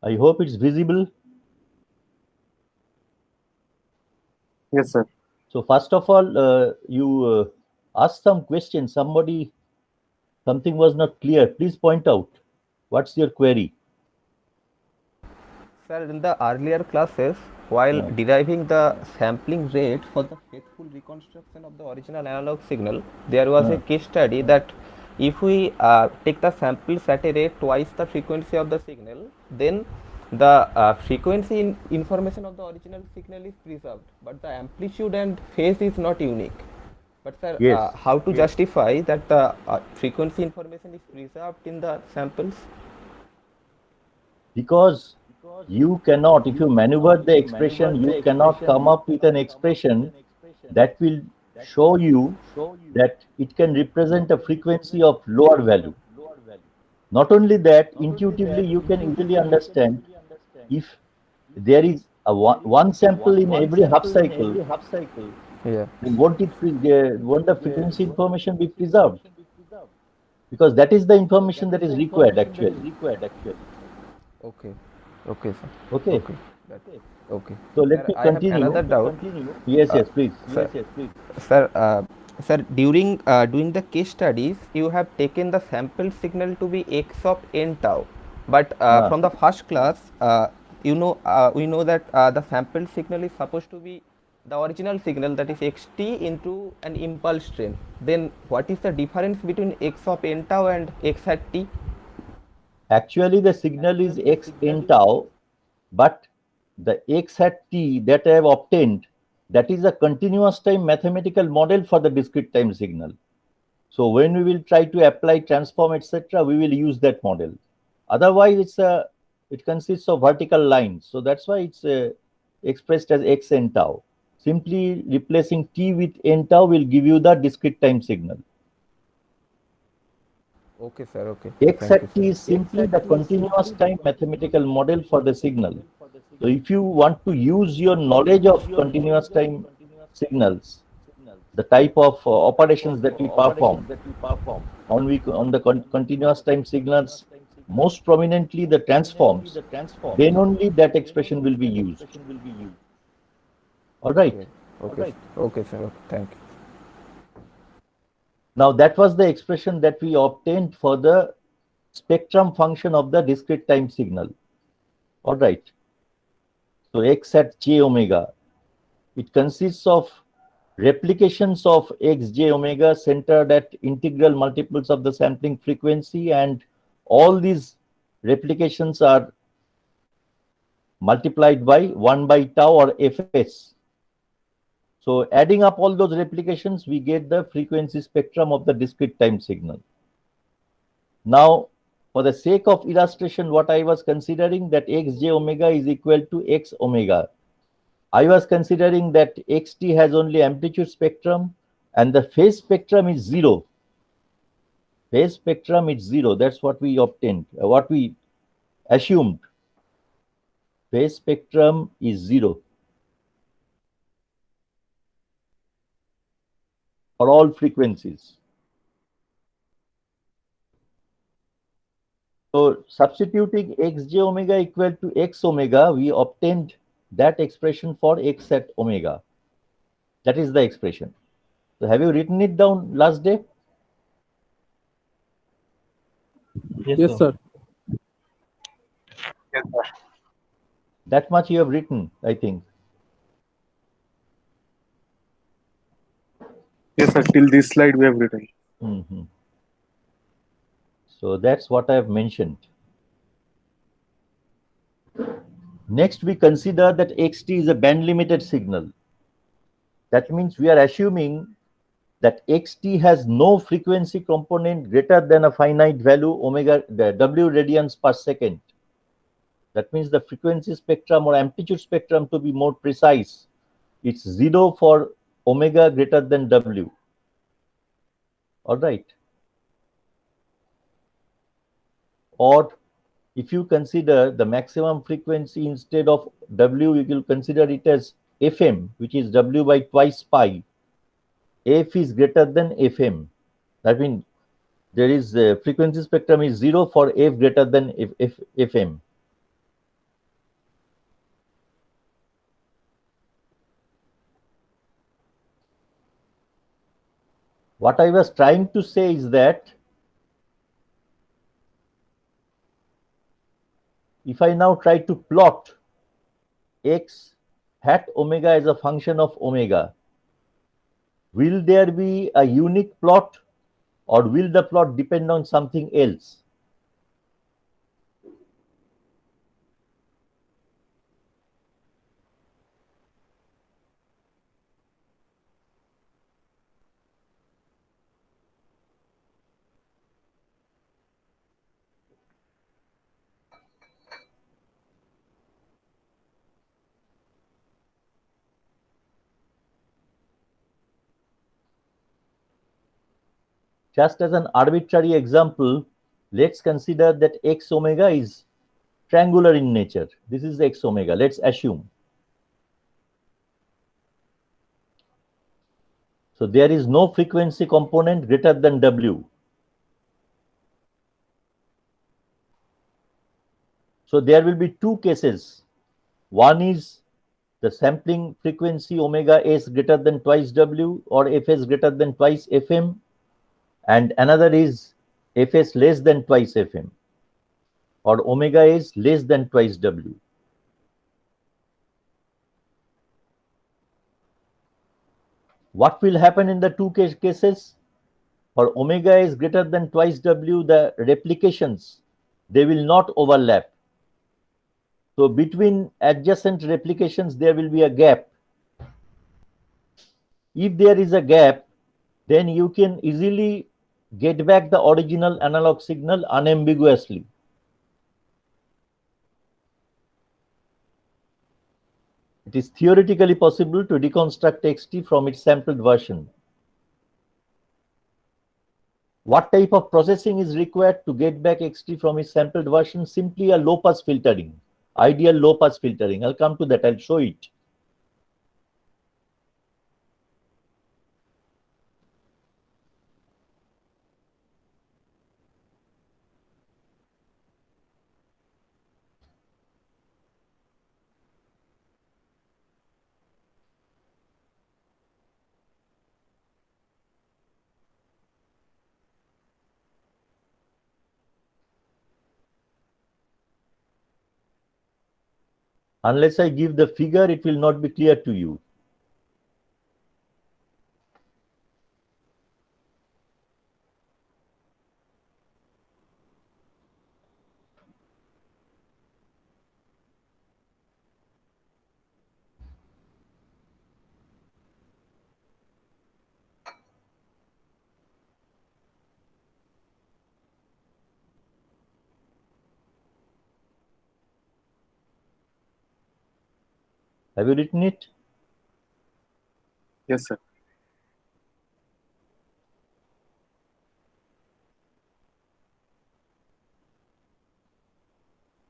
I hope it's visible. Yes, sir. So first of all, you asked some questions. Something was not clear. Please point out. What's your query? Sir, in the earlier classes, while Uh, deriving the sampling rate for the faithful reconstruction of the original analog signal, there was a uh, case study that if we take the samples at a rate twice the frequency of the signal, then the information of the original signal is preserved, but the amplitude and phase is not unique. But sir, yes, how to justify that the frequency information is preserved in the samples? because you cannot, if you maneuver the expression, you cannot come up with an expression that will show you that it can represent a frequency of lower value. Not only that, intuitively you can easily understand if there is one sample in every half cycle, Yeah. then won't the frequency information be preserved? Because that is the information that is required actually. Okay. Okay, sir. Okay. Okay. That, okay. So let Sir, me I have another continue. doubt. Yes, Uh, yes, please. sir, sir, sir, during doing the case studies, you have taken the sample signal to be x of n tau, but Uh, from the first class, we know that the sample signal is supposed to be the original signal, that is xt into an impulse train. Then what is the difference between x of n tau and x at t? Actually, the signal is x n tau, but the x hat t that I have obtained, that is a continuous time mathematical model for the discrete time signal. So when we will try to apply transform, etc., we will use that model. Otherwise, it consists of vertical lines. So that's why it's expressed as x n tau. Simply replacing t with n tau will give you the discrete time signal. Okay, sir. Okay. X Thank you, at sir. t is simply the continuous time mathematical model for the signal. So if you want to use your knowledge of continuous time signals, the type of operations that we perform on the continuous time signals, most prominently the transforms, then only that expression will be used. All right. Okay. Okay. Okay, sir. Okay. Thank you. Now that was the expression that we obtained for the spectrum function of the discrete time signal. All right. So x at j omega, it consists of replications of x j omega centered at integral multiples of the sampling frequency, and all these replications are multiplied by 1 by tau or fs. So adding up all those replications, we get the frequency spectrum of the discrete time signal. Now, for the sake of illustration, what I was considering that x j omega is equal to x omega. I was considering that xt has only amplitude spectrum and the phase spectrum is zero. Phase spectrum is zero. That's what we obtained, what we assumed. Phase spectrum is zero for all frequencies. So substituting xj omega equal to x omega, we obtained that expression for x at omega. That is the expression. So have you written it down last day? Yes, Yes, sir. sir. Yes, sir. That much you have written, I think. Yes, sir. Till this slide we have written. Mhm. So that's what I have mentioned. Next, we consider that xt is a band limited signal. That means we are assuming that xt has no frequency component greater than a finite value omega w radians per second. That means the frequency spectrum or amplitude spectrum, to be more precise, it's zero for omega greater than w. All right. Or if you consider the maximum frequency instead of w, you will consider it as fm, which is w by twice pi. F is greater than fm. That means there is frequency spectrum is zero for f greater than fm. What I was trying to say is that if I now try to plot x hat omega as a function of omega, will there be a unique plot or will the plot depend on something else? Just as an arbitrary example, let's consider that x omega is triangular in nature. This is x omega. Let's assume. So there is no frequency component greater than W. So there will be two cases. One is the sampling frequency omega s greater than twice W or fs greater than twice fm, and another is fs less than twice fm or omega is less than twice W. What will happen in the two cases? For omega is greater than twice W, the replications, they will not overlap. So between adjacent replications, there will be a gap. If there is a gap, then you can easily get back the original analog signal unambiguously. It is theoretically possible to reconstruct xt from its sampled version. What type of processing is required to get back xt from its sampled version? Simply a low-pass filtering, ideal low-pass filtering. I'll come to that, I'll show it. Unless I give the figure, it will not be clear to you. Have you written it? Yes, sir.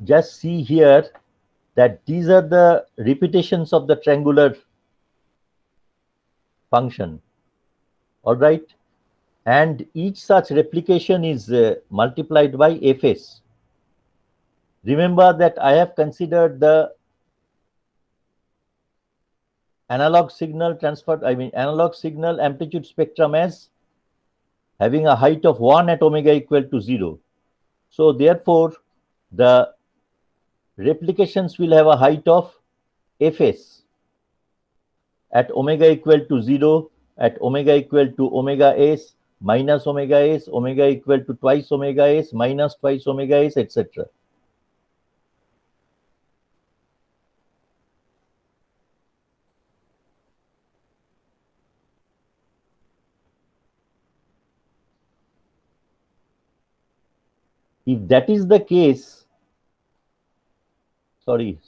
Just see here that these are the repetitions of the triangular function. All right. And each such replication is multiplied by fs. Remember that I have considered the analog signal analog signal amplitude spectrum as having a height of 1 at omega equal to 0. So therefore, the replications will have a height of fs at omega equal to 0, at omega equal to omega s, minus omega s, omega equal to twice omega s, minus twice omega s, etc. If that is the case, sorry.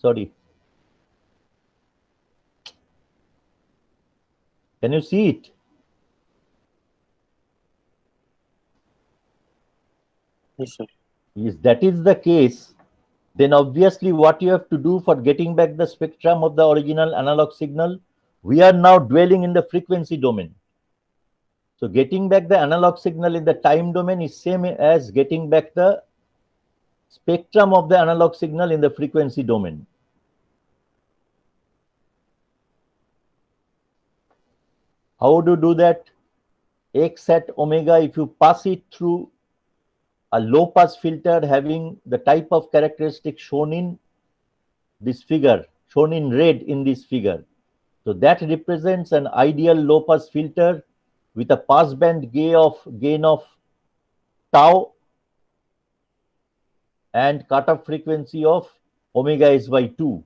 Can you see it? Yes, sir. If that is the case, then obviously what you have to do for getting back the spectrum of the original analog signal, we are now dwelling in the frequency domain. So getting back the analog signal in the time domain is same as getting back the spectrum of the analog signal in the frequency domain. How do you do that? x at omega, if you pass it through a low pass filter having the type of characteristic shown in this figure, shown in red in this figure. So that represents an ideal low pass filter with a passband gain of tau and cutoff frequency of omega s by 2.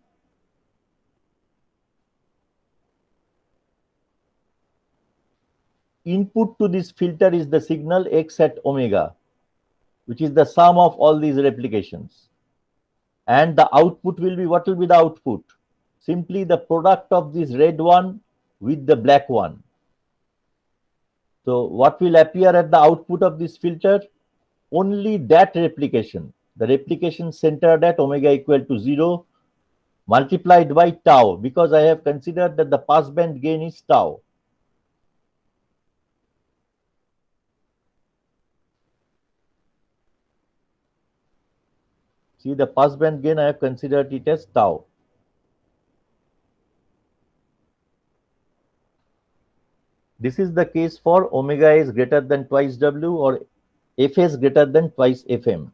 Input to this filter is the signal x at omega, which is the sum of all these replications. And the output will be, what will be the output? Simply the product of this red one with the black one. So what will appear at the output of this filter? Only that replication, the replication centered at omega equal to 0 multiplied by tau, because I have considered that the passband gain is tau. See, the passband gain, I have considered it as tau. This is the case for omega is greater than twice W or Fs greater than twice Fm.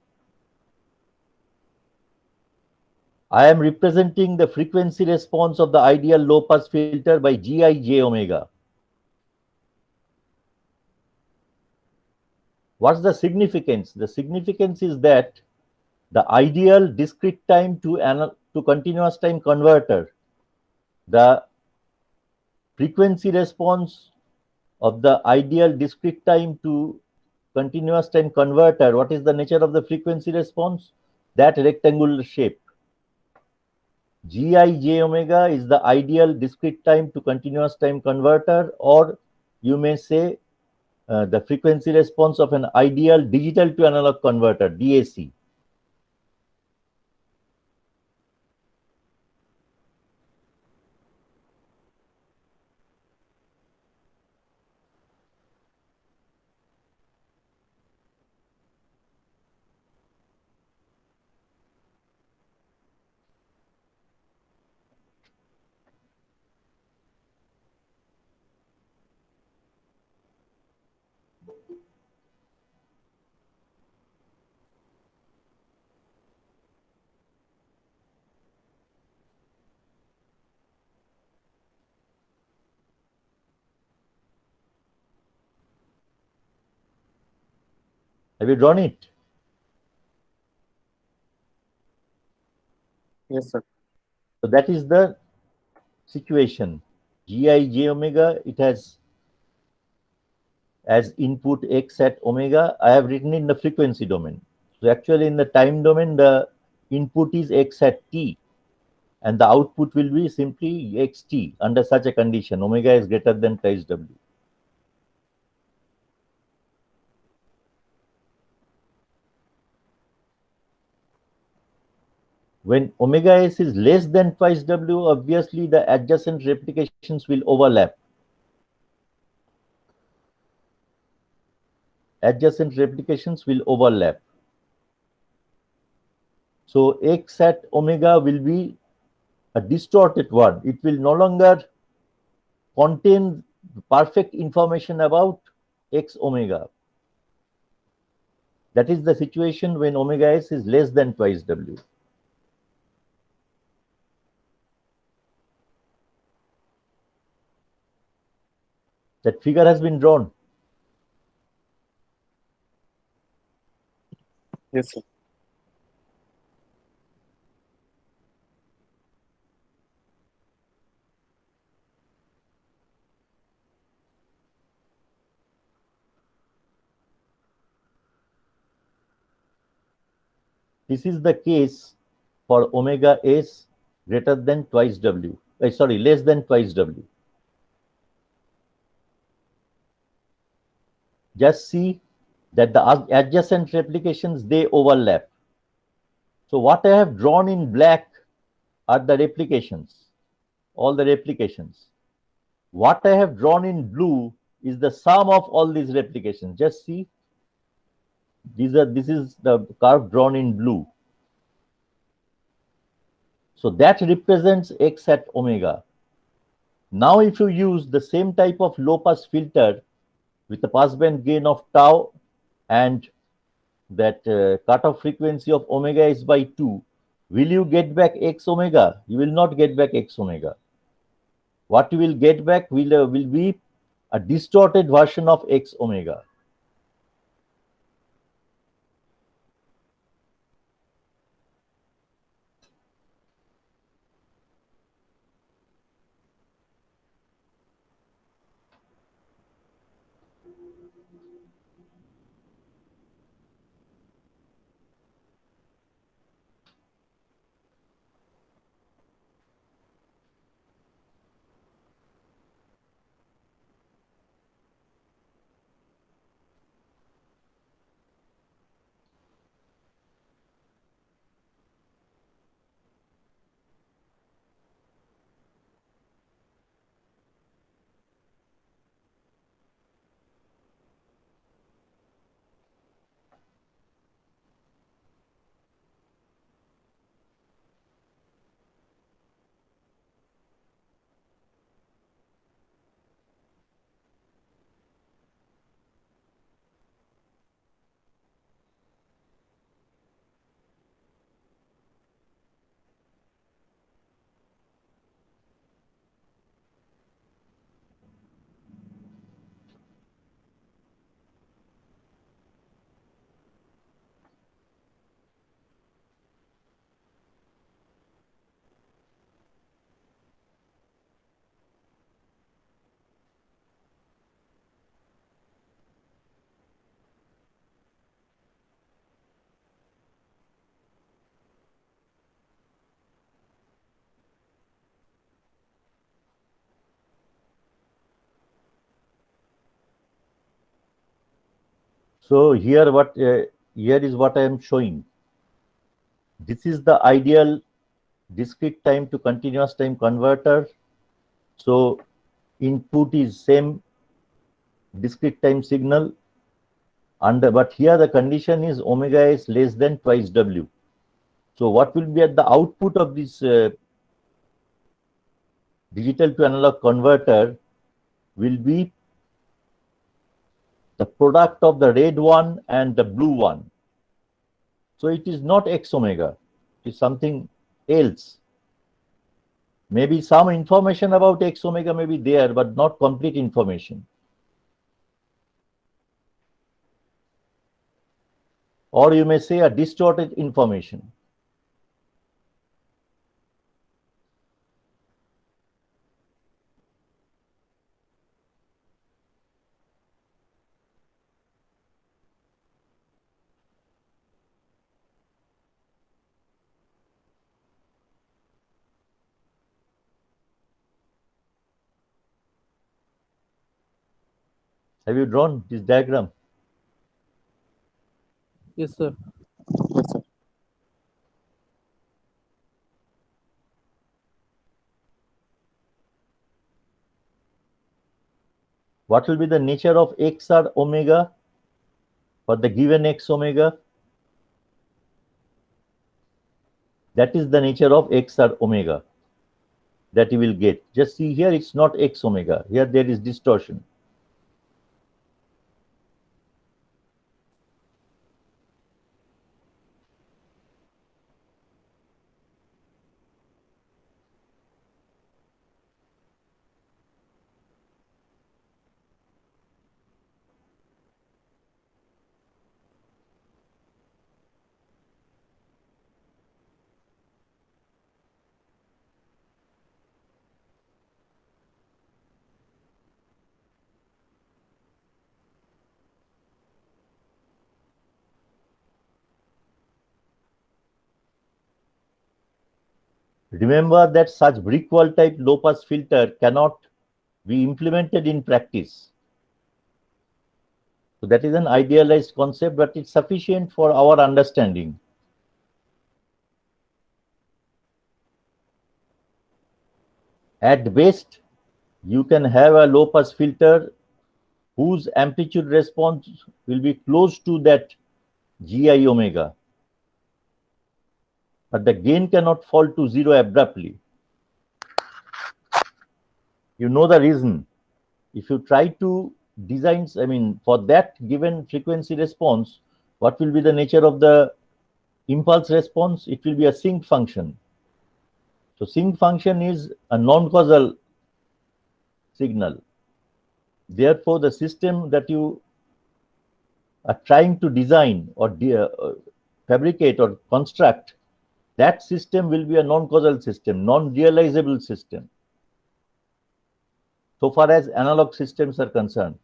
I am representing the frequency response of the ideal low pass filter by Gi j omega. What's the significance? The significance is that the ideal discrete time to continuous time converter, the frequency response of the ideal discrete time to continuous time converter, what is the nature of the frequency response? That rectangular shape. Gi j omega is the ideal discrete time to continuous time converter, or you may say the frequency response of an ideal digital to analog converter, DAC. Have you drawn it? Yes, sir. So that is the situation. Gi j omega, it has as input x at omega. I have written in the frequency domain. So actually in the time domain, the input is x at t and the output will be simply xt under such a condition. Omega is greater than twice W. When omega s is less than twice W, obviously the adjacent replications will overlap. Adjacent replications will overlap. So x at omega will be a distorted one. It will no longer contain perfect information about x omega. That is the situation when omega s is less than twice W. That figure has been drawn. Yes, sir. This is the case for omega s greater than twice W. Less than twice W. Just see that the adjacent replications, they overlap. So what I have drawn in black are the replications, all the replications. What I have drawn in blue is the sum of all these replications. Just see, this is the curve drawn in blue. So that represents x at omega. Now if you use the same type of low pass filter with a passband gain of tau and that cutoff frequency of omega is by 2, will you get back x omega? You will not get back x omega. What you will get back will be a distorted version of x omega. So here is what I am showing. This is the ideal discrete time to continuous time converter. So input is same discrete time signal, but here the condition is omega is less than twice w. So what will be at the output of this digital to analog converter will be the product of the red one and the blue one. So it is not x omega, it is something else. Maybe some information about x omega may be there, but not complete information. Or you may say a distorted information. Have you drawn this diagram? Yes, sir. Yes, sir. What will be the nature of XR omega for the given x omega? That is the nature of XR omega that you will get. Just see here, it's not x omega. Here there is distortion. Remember that such brick wall type low pass filter cannot be implemented in practice. So that is an idealized concept, but it's sufficient for our understanding. At best, you can have a low pass filter whose amplitude response will be close to that GI omega. But the gain cannot fall to zero abruptly. You know the reason. If you try to designs, I mean, for that given frequency response, what will be the nature of the impulse response? It will be a sinc function. So sinc function is a non-causal signal. Therefore, the system that you are trying to design or fabricate or construct, that system will be a non-causal system, non-realizable system, so far as analog systems are concerned.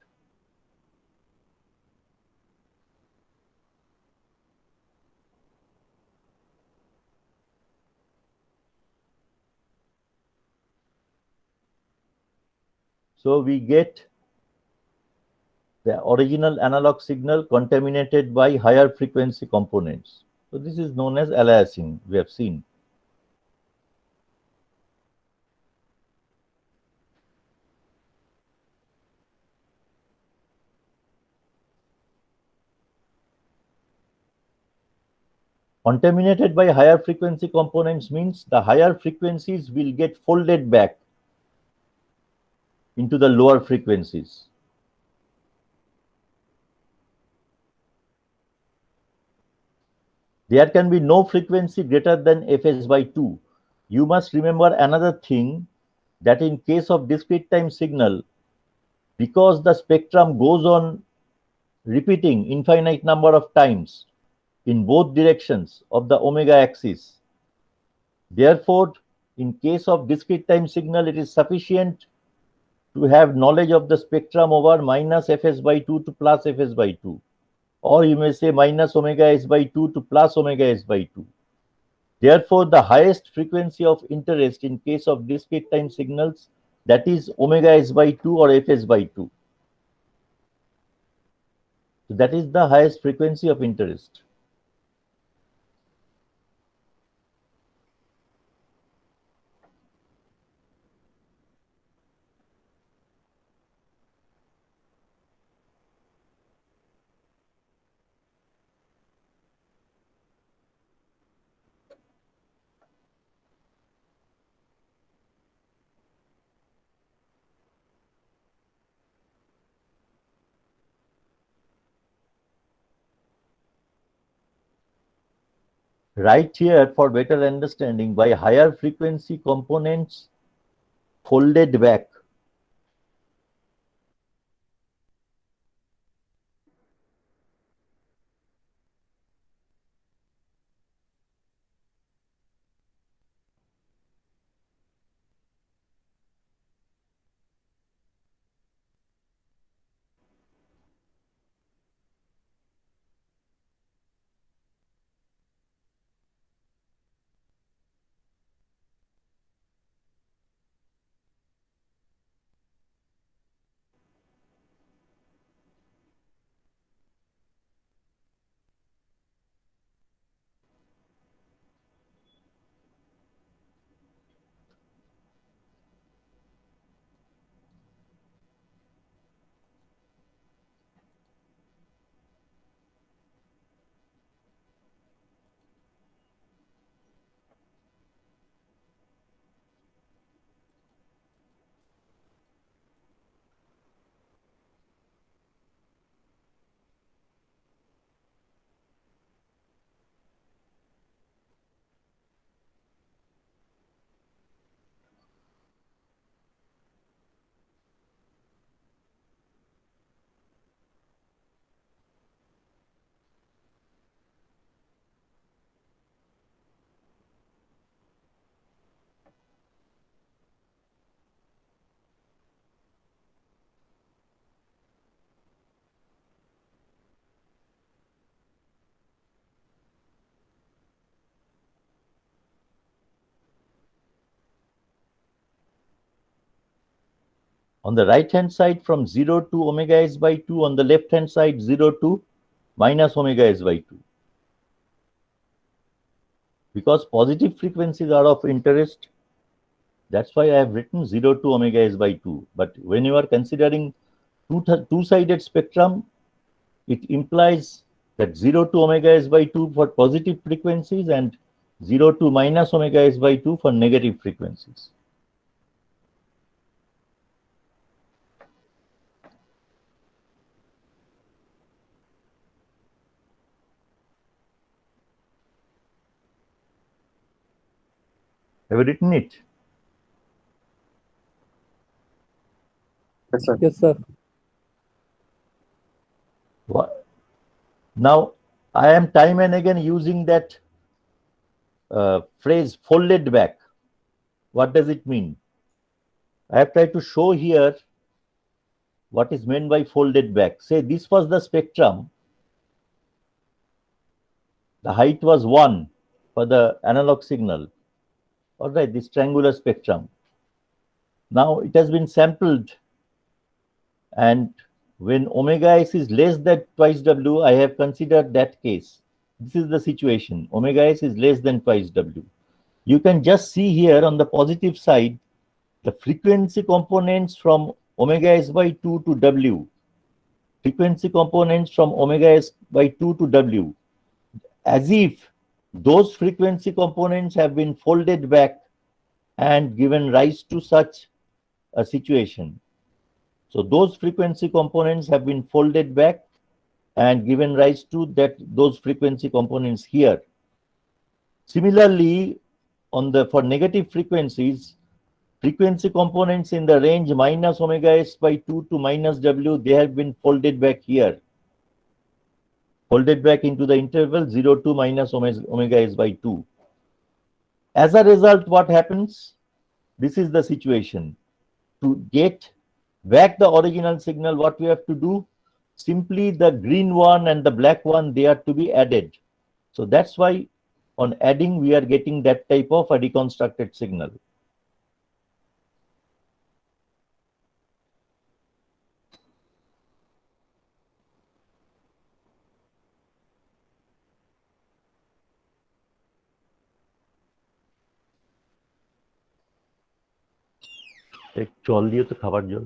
So we get the original analog signal contaminated by higher frequency components. So this is known as aliasing, we have seen. Contaminated by higher frequency components means the higher frequencies will get folded back into the lower frequencies. There can be no frequency greater than fs by 2. You must remember another thing, that in case of discrete time signal, because the spectrum goes on repeating infinite number of times in both directions of the omega axis, therefore, in case of discrete time signal, it is sufficient to have knowledge of the spectrum over minus fs by 2 to plus fs by 2. Or you may say minus omega s by 2 to plus omega s by 2. Therefore, the highest frequency of interest in case of discrete time signals, that is omega s by 2 or fs by 2. So that is the highest frequency of interest. Right here, for better understanding, by higher frequency components folded back. On the right hand side, from 0 to omega s by 2, on the left hand side 0 to minus omega s by 2. Because positive frequencies are of interest, that's why I have written 0 to omega s by 2. But when you are considering two-sided spectrum, it implies that 0 to omega s by 2 for positive frequencies and 0 to minus omega s by 2 for negative frequencies. Have you written it? Yes, sir. Yes, sir. What? Now, I am time and again using that phrase folded back. What does it mean? I have tried to show here what is meant by folded back. Say this was the spectrum. The height was 1 for the analog signal. All right, this triangular spectrum. Now it has been sampled, and when omega s is less than twice w, I have considered that case. This is the situation. Omega s is less than twice w. You can just see here on the positive side the frequency components from omega s by 2 to w, frequency components from omega s by 2 to w, as if those frequency components have been folded back and given rise to such a situation. So those frequency components have been folded back and given rise to those frequency components here. Similarly, for negative frequencies, frequency components in the range minus omega s by 2 to minus w, they have been folded back here, folded back into the interval 0 to minus omega s by 2. As a result, what happens? This is the situation. To get back the original signal, what we have to do? Simply the green one and the black one, they are to be added. So that's why on adding, we are getting that type of a reconstructed signal. জল দিও তো, খাবার জল।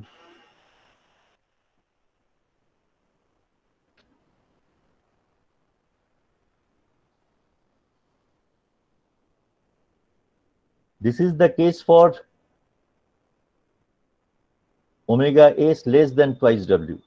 This is the case for omega s less than twice w.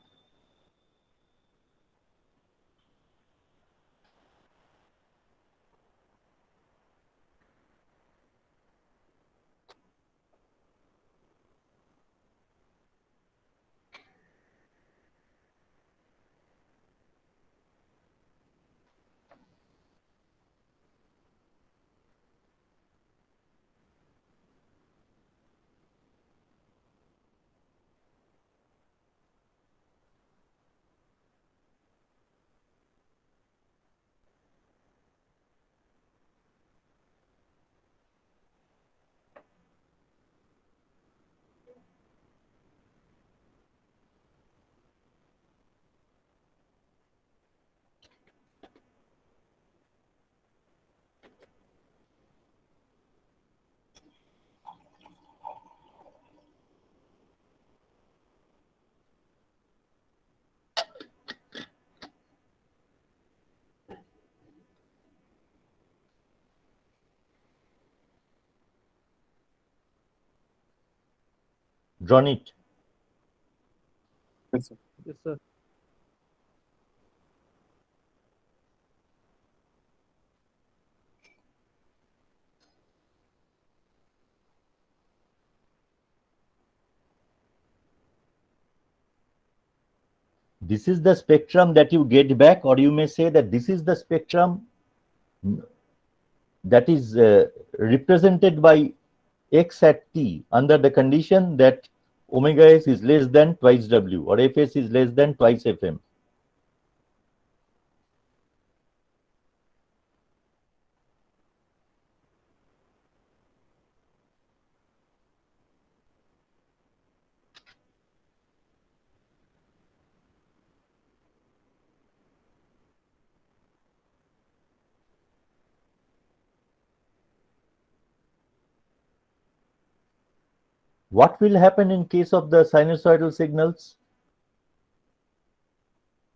Drawn it. Yes, sir. Yes, sir. This is the spectrum that you get back, or you may say that this is the spectrum that is represented by x at t under the condition that omega s is less than twice w or fs is less than twice fm. What will happen in case of the sinusoidal signals?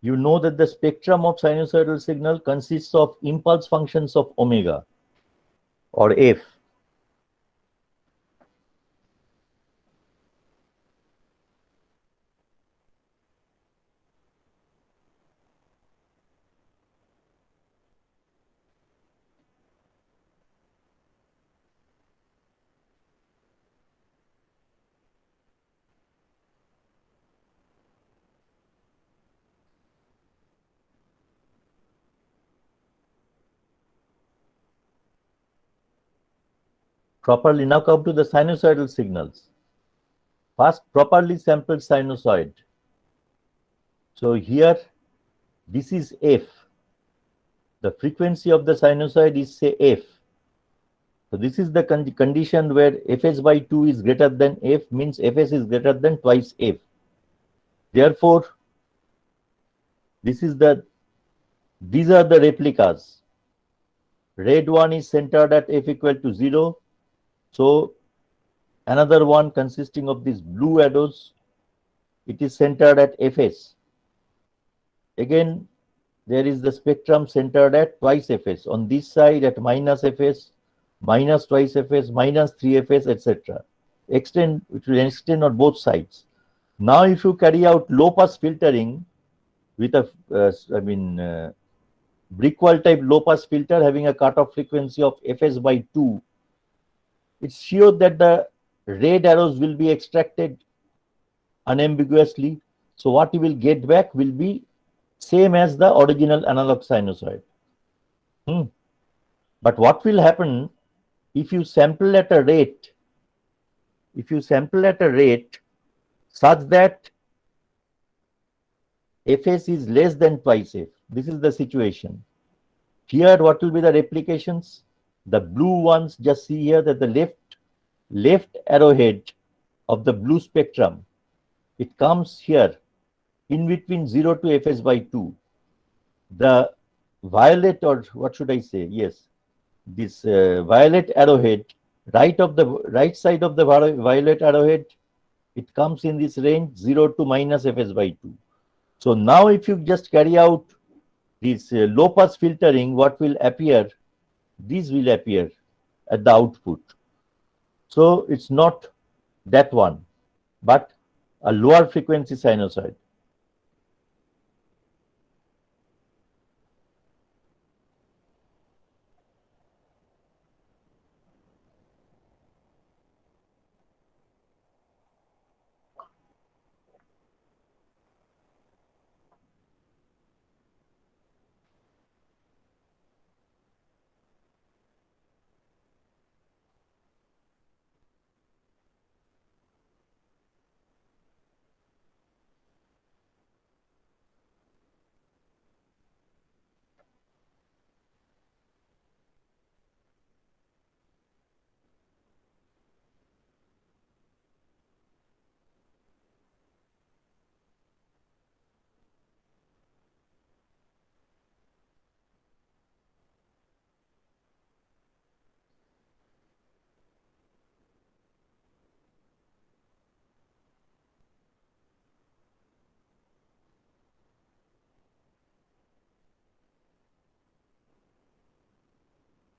You know that the spectrum of sinusoidal signal consists of impulse functions of omega or f. Properly, now come to the sinusoidal signals. First, properly sampled sinusoid. So here, this is F. The frequency of the sinusoid is, say, F. So this is the condition where Fs by 2 is greater than F, means Fs is greater than twice F. Therefore, these are the replicas. Red one is centered at F equal to 0. So another one consisting of these blue arrows, it is centered at Fs. Again, there is the spectrum centered at twice Fs. On this side at minus Fs, minus twice Fs, minus 3 Fs, etc. It will extend on both sides. Now, if you carry out low pass filtering with a, Brickwall type low pass filter having a cutoff frequency of Fs by 2, it's sure that the red arrows will be extracted unambiguously. So what you will get back will be same as the original analog sinusoid. But what will happen if you sample at a rate? If you sample at a rate such that Fs is less than twice F, this is the situation. Here, what will be the replications? The blue ones, just see here that the left arrowhead of the blue spectrum, it comes here in between 0 to Fs by 2. The violet, or what should I say? Yes, this violet arrowhead, right side of the violet arrowhead, it comes in this range 0 to minus Fs by 2. So now if you just carry out this low pass filtering, what will appear? These will appear at the output. So it's not that one, but a lower frequency sinusoid.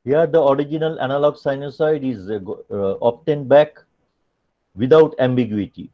Here the original analog sinusoid is obtained back without ambiguity.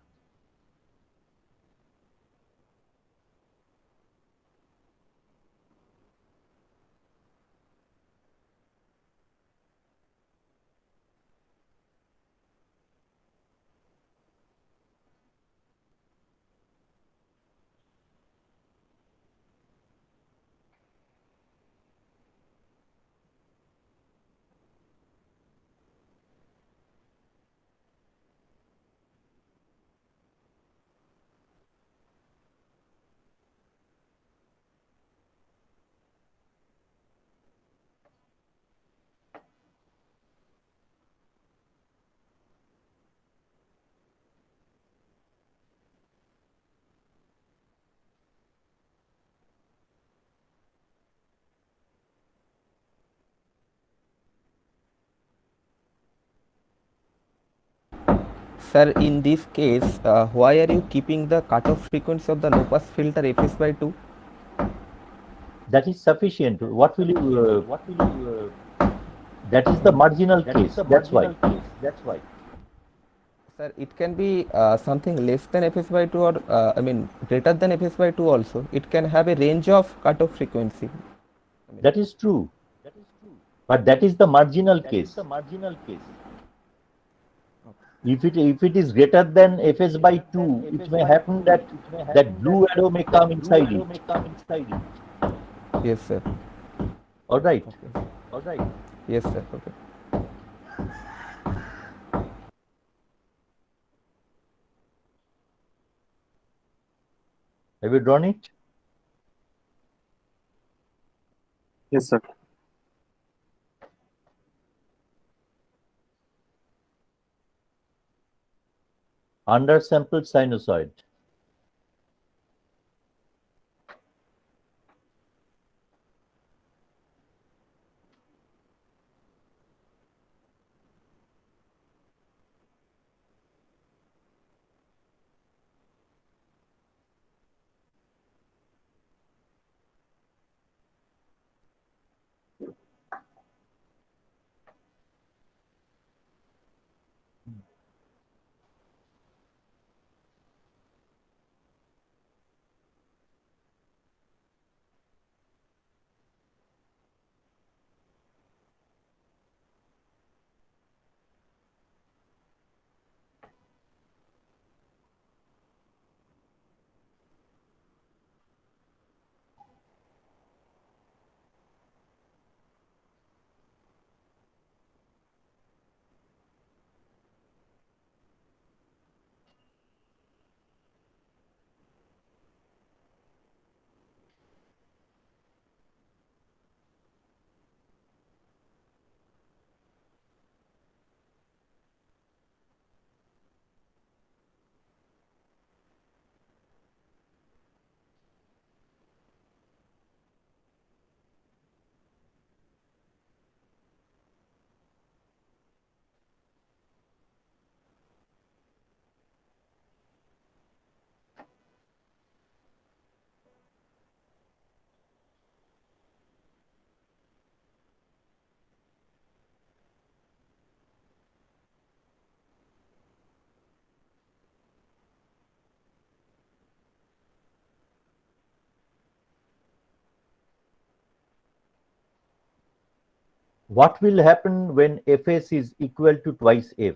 Sir, in this case, why are you keeping the cutoff frequency of the low pass filter Fs by 2? That is sufficient. What will you? That is the marginal case. That's why. Sir, it can be something less than Fs by 2 or greater than Fs by 2 also. It can have a range of cutoff frequency. That is true. But that is the marginal case. If it is greater than Fs by 2, it may happen that that blue arrow may come inside it. Yes, sir. All right. Okay. Yes, sir. Okay. Have you drawn it? Yes, sir. Undersampled sinusoid. What will happen when Fs is equal to twice F?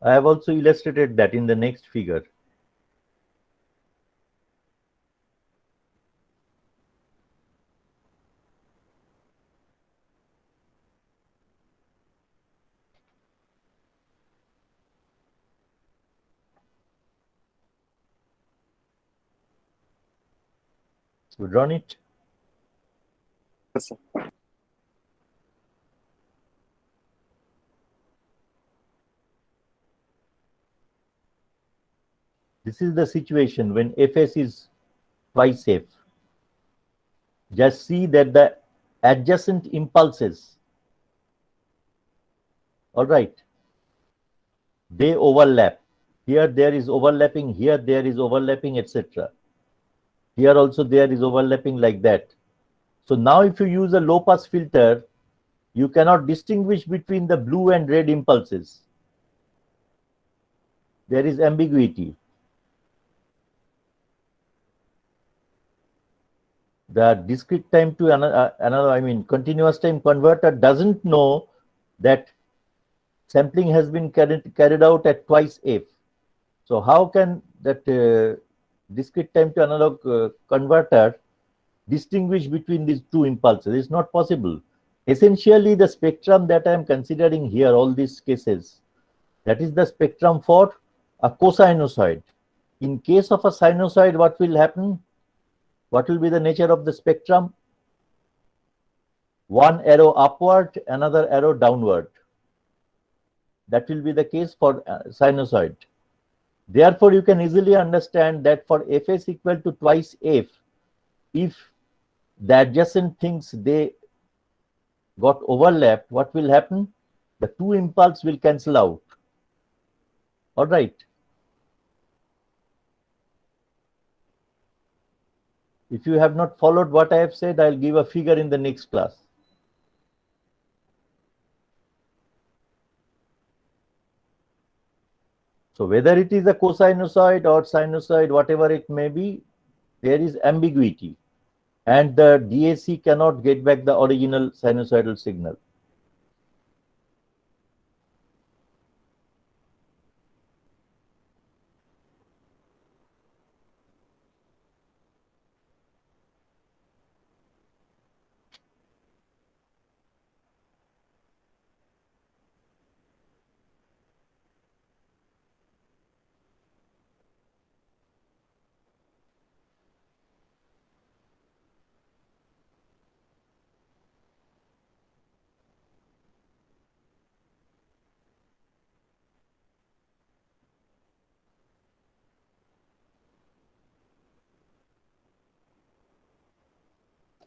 I have also illustrated that in the next figure. You drawn it? Yes, sir. This is the situation when Fs is twice F. Just see that the adjacent impulses, all right, they overlap. Here there is overlapping, here there is overlapping, etc. Here also there is overlapping like that. So now if you use a low pass filter, you cannot distinguish between the blue and red impulses. There is ambiguity. The discrete time to another, continuous time converter doesn't know that sampling has been carried out at twice F. So how can that discrete time to analog converter distinguish between these two impulses? It's not possible. Essentially, the spectrum that I am considering here, all these cases, that is the spectrum for a cosinusoid. In case of a sinusoid, what will happen? What will be the nature of the spectrum? One arrow upward, another arrow downward. That will be the case for sinusoid. Therefore, you can easily understand that for Fs equal to twice F, if the adjacent things they got overlapped, what will happen? The two impulses will cancel out. All right. If you have not followed what I have said, I'll give a figure in the next class. So whether it is a cosinusoid or sinusoid, whatever it may be, there is ambiguity. And the DAC cannot get back the original sinusoidal signal.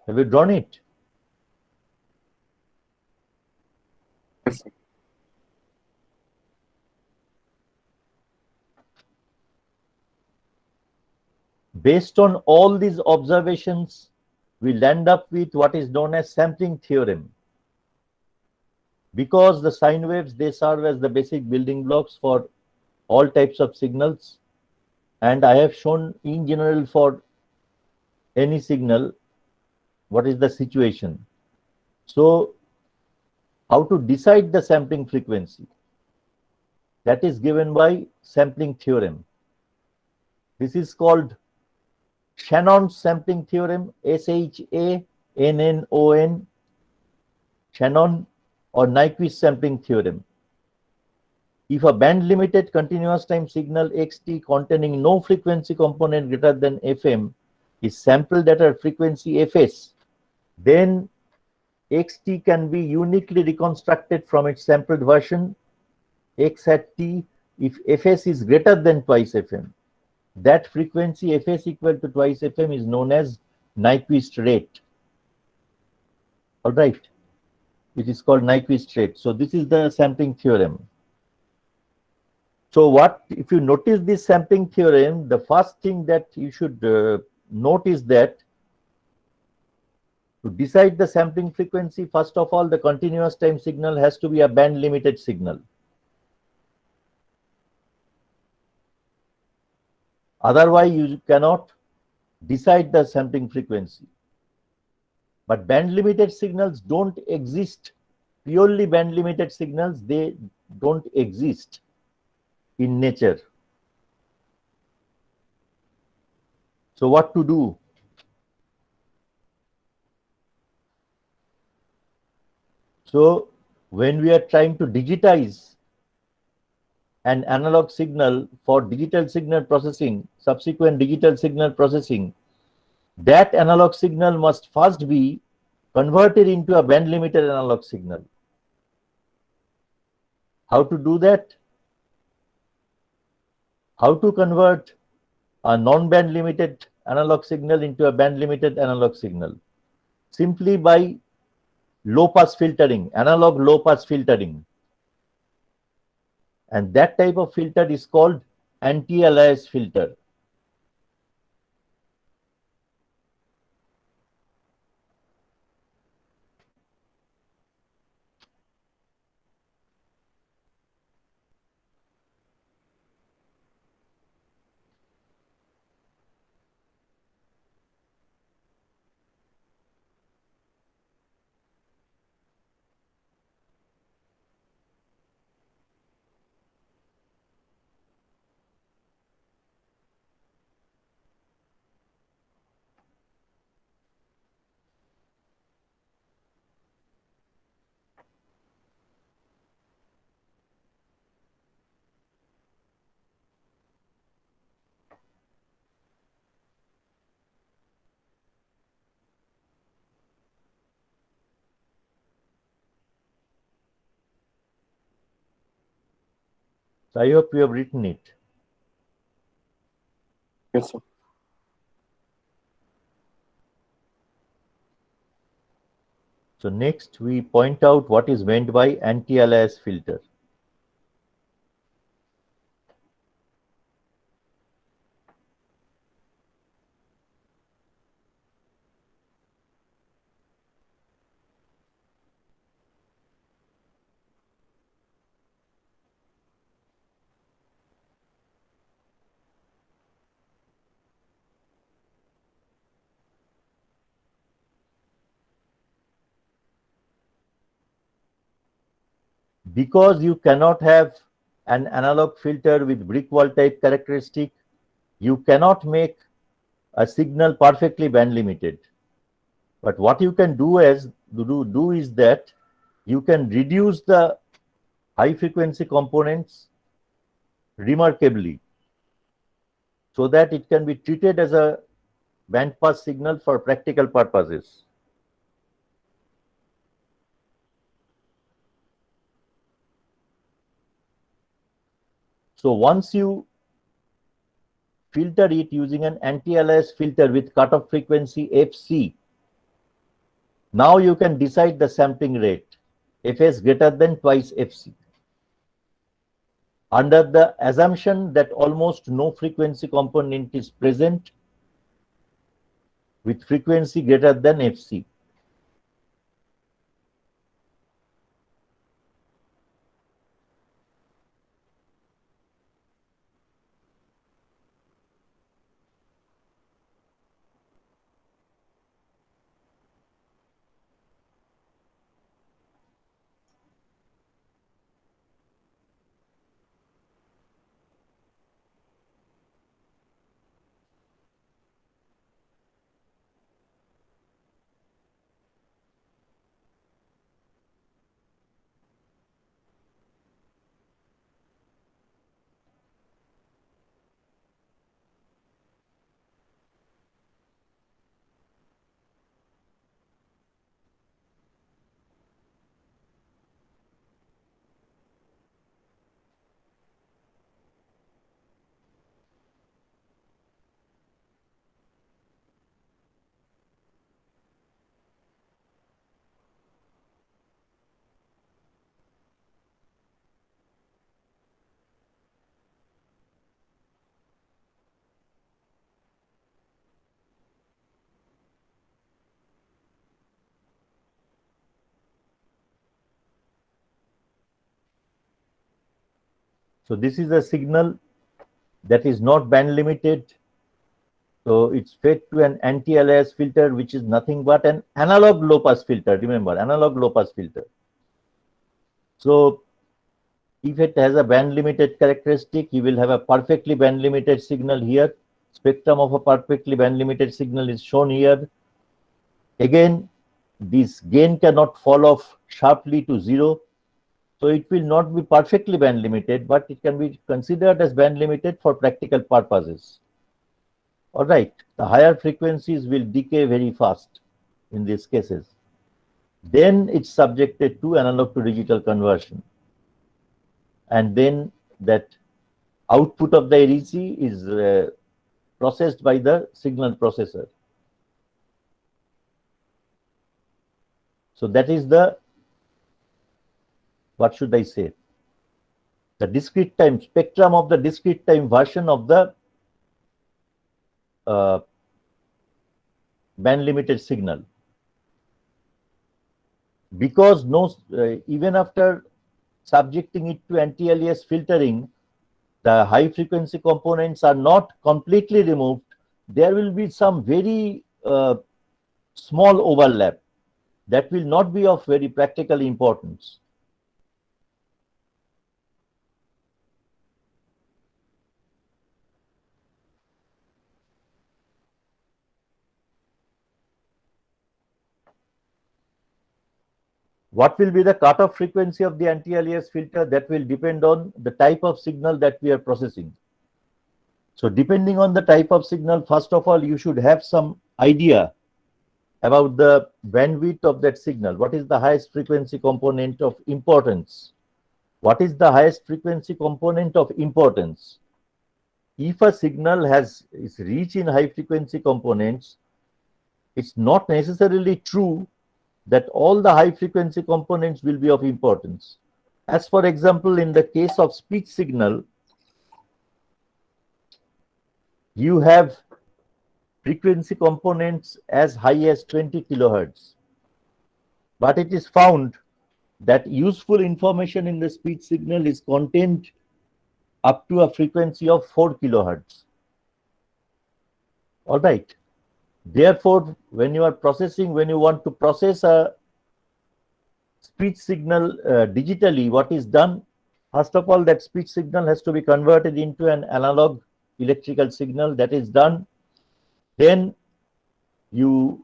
Have you drawn it? Yes, sir. Based on all these observations, we land up with what is known as sampling theorem. Because the sine waves, they serve as the basic building blocks for all types of signals, and I have shown in general for any signal what is the situation. So how to decide the sampling frequency? That is given by sampling theorem. This is called Shannon's sampling theorem, Shannon, Shannon or Nyquist sampling theorem. If a band-limited continuous time signal xt containing no frequency component greater than fm is sampled at a frequency fs, then xt can be uniquely reconstructed from its sampled version x at t if fs is greater than twice fm. That frequency fs equal to twice fm is known as Nyquist rate. All right, it is called Nyquist rate. So this is the sampling theorem. So what, if you notice this sampling theorem, the first thing that you should note is that to decide the sampling frequency, first of all, the continuous time signal has to be a band limited signal. Otherwise, you cannot decide the sampling frequency. But band limited signals don't exist. Purely band limited signals, they don't exist in nature. So what to do? So when we are trying to digitize an analog signal for digital signal processing, subsequent digital signal processing, that analog signal must first be converted into a band limited analog signal. How to do that? How to convert a non-band limited analog signal into a band limited analog signal? Simply by low pass filtering, analog low pass filtering. And that type of filter is called anti-alias filter. So I hope you have written it. Yes, sir. So next we point out what is meant by anti-alias filter. Because you cannot have an analog filter with brick wall type characteristic, you cannot make a signal perfectly band limited. But what you can do is that you can reduce the high frequency components remarkably so that it can be treated as a band pass signal for practical purposes. So once you filter it using an anti-alias filter with cutoff frequency Fc, Now you can decide the sampling rate, Fs greater than twice Fc. Under the assumption that almost no frequency component is present with frequency greater than Fc. So this is a signal that is not band limited. So it's fed to an anti-alias filter, which is nothing but an analog low pass filter. Remember, analog low pass filter. So if it has a band limited characteristic, you will have a perfectly band limited signal here. Spectrum of a perfectly band limited signal is shown here. Again, this gain cannot fall off sharply to 0. So it will not be perfectly band limited, but it can be considered as band limited for practical purposes. All right, the higher frequencies will decay very fast in these cases. Then it's subjected to analog to digital conversion. And then that output of the ADC is processed by the signal processor. So that is the, what should I say, the discrete time spectrum of the discrete time version of the band limited signal. Because even after subjecting it to anti-alias filtering, the high frequency components are not completely removed. There will be some very small overlap that will not be of very practical importance. What will be the cutoff frequency of the anti-alias filter? That will depend on the type of signal that we are processing. So depending on the type of signal, first of all, you should have some idea about the bandwidth of that signal. What is the highest frequency component of importance? What is the highest frequency component of importance? If a signal is rich in high frequency components, it's not necessarily true that all the high frequency components will be of importance. As for example, in the case of speech signal, you have frequency components as high as 20 kilohertz. But it is found that useful information in the speech signal is contained up to a frequency of 4 kilohertz. All right. Therefore, when you want to process a speech signal digitally, what is done? First of all, that speech signal has to be converted into an analog electrical signal. That is done. Then you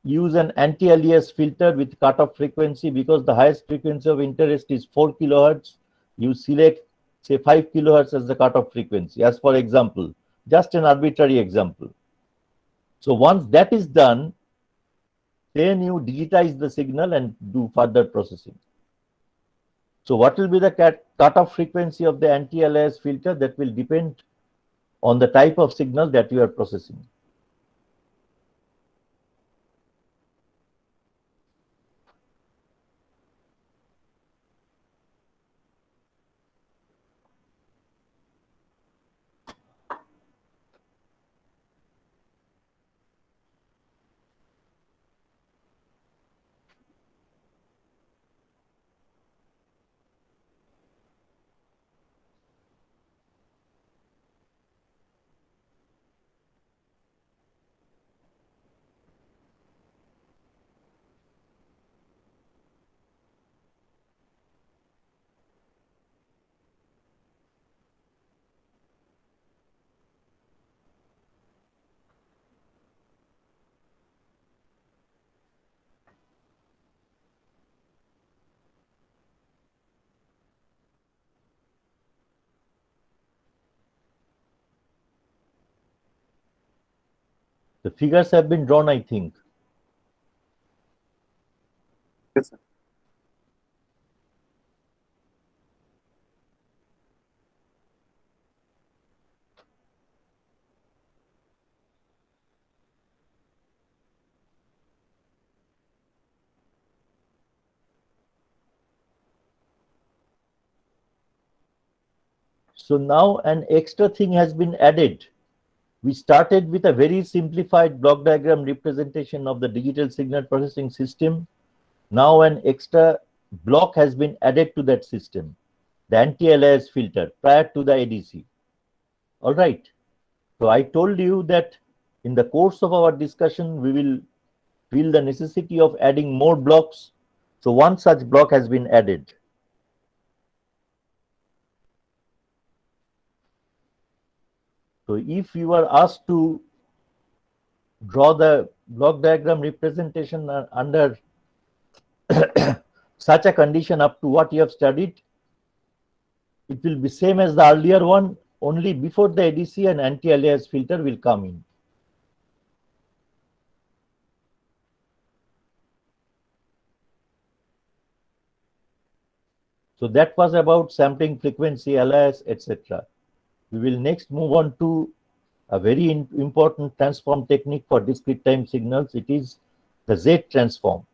use an anti-alias filter with cutoff frequency, because the highest frequency of interest is 4 kilohertz. You select, say, 5 kilohertz as the cutoff frequency, as for example, just an arbitrary example. So once that is done, then you digitize the signal and do further processing. So what will be the cutoff frequency of the anti-alias filter? That will depend on the type of signal that you are processing. The figures have been drawn, I think. Yes, sir. So now an extra thing has been added. We started with a very simplified block diagram representation of the digital signal processing system. Now an extra block has been added to that system, the anti-alias filter prior to the ADC. All right. So I told you that in the course of our discussion, we will feel the necessity of adding more blocks. So one such block has been added. So if you are asked to draw the block diagram representation under such a condition up to what you have studied, it will be same as the earlier one, only before the ADC and anti-alias filter will come in. So that was about sampling frequency, alias, etc. We will next move on to a very important transform technique for discrete time signals. It is the Z transform.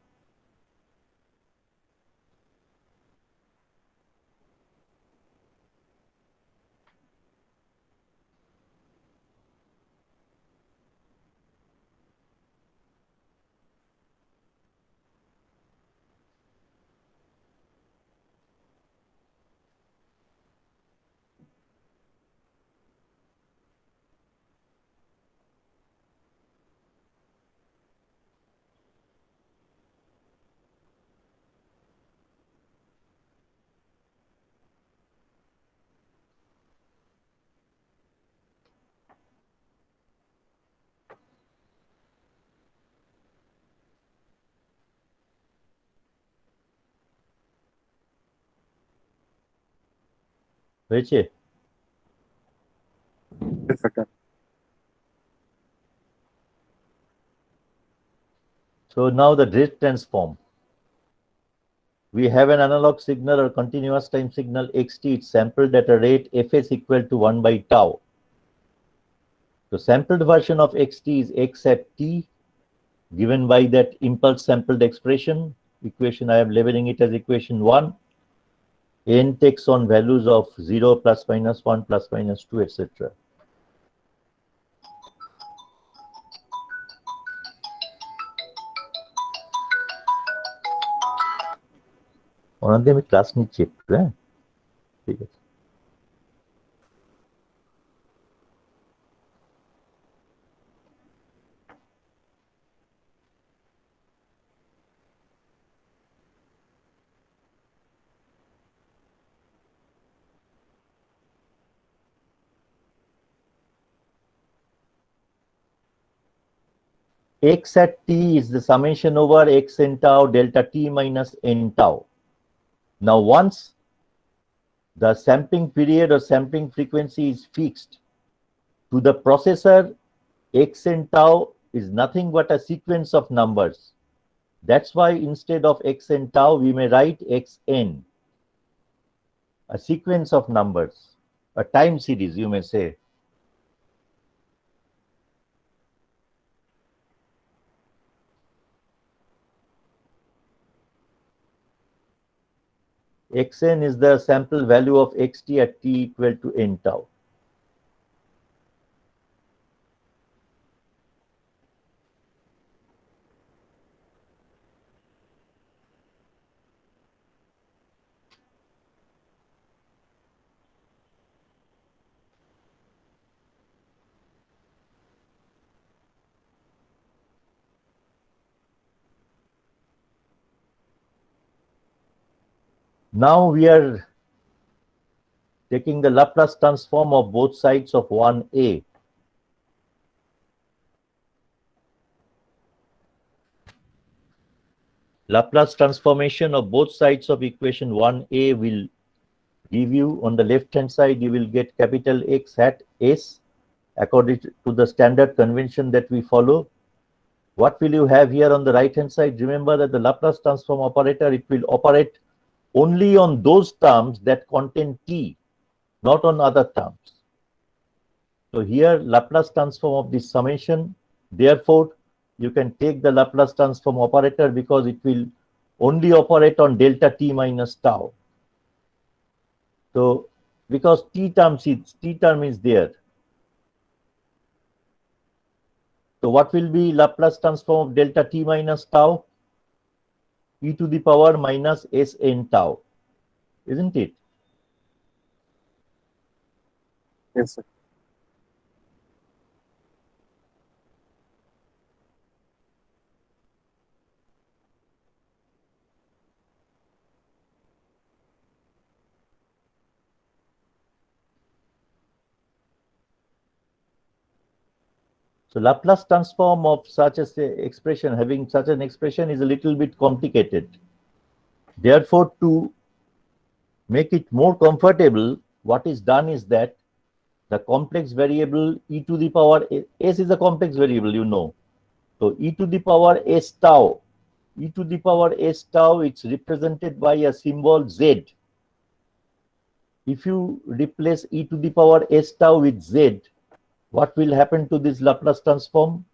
হয়েছে? Yes, sir. So now the Z transform. We have an analog signal or continuous time signal xt. It's sampled at a rate fs equal to 1 by tau. The sampled version of xt is x at t, given by that impulse sampled expression. Equation, I am labeling it as equation 1. N takes on values of 0, plus minus 1, plus minus 2, etc. ওনাদের আমি class নিচ্ছি একটু, হ্যাঁ, ঠিক আছে। X at t is the summation over x n tau delta t minus n tau. Now, once the sampling period or sampling frequency is fixed to the processor, x n tau is nothing but a sequence of numbers. That's why instead of x n tau, we may write xn, a sequence of numbers, a time series, you may say. Xn is the sample value of xt at t equal to n tau. Now we are taking the Laplace transform of both sides of 1a. Laplace transformation of both sides of equation 1a will give you, on the left hand side, you will get capital X hat S according to the standard convention that we follow. What will you have here on the right hand side? Remember that the Laplace transform operator, it will operate only on those terms that contain t, not on other terms. So here Laplace transform of this summation, therefore you can take the Laplace transform operator because it will only operate on delta t minus tau. So because t term is there. So what will be Laplace transform of delta t minus tau? E to the power minus Sn tau, isn't it? Yes, sir. So Laplace transform of such as expression, having such an expression is a little bit complicated. Therefore, to make it more comfortable, what is done is that the complex variable e to the power s is a complex variable, you know. So e to the power s tau, e to the power s tau, it's represented by a symbol z. If you replace e to the power s tau with z, what will happen to this Laplace transform?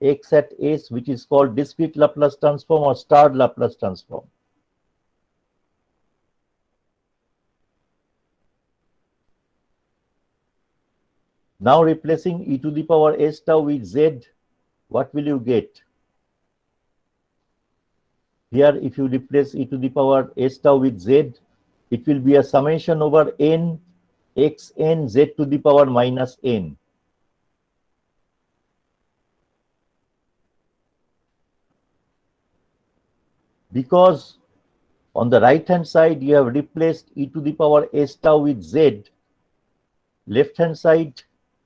X at s, which is called discrete Laplace transform or starred Laplace transform. Now replacing e to the power s tau with z, what will you get? Here, if you replace e to the power s tau with z, it will be a summation over n x n z to the power minus n. Because on the right hand side, you have replaced e to the power s tau with z. Left hand side,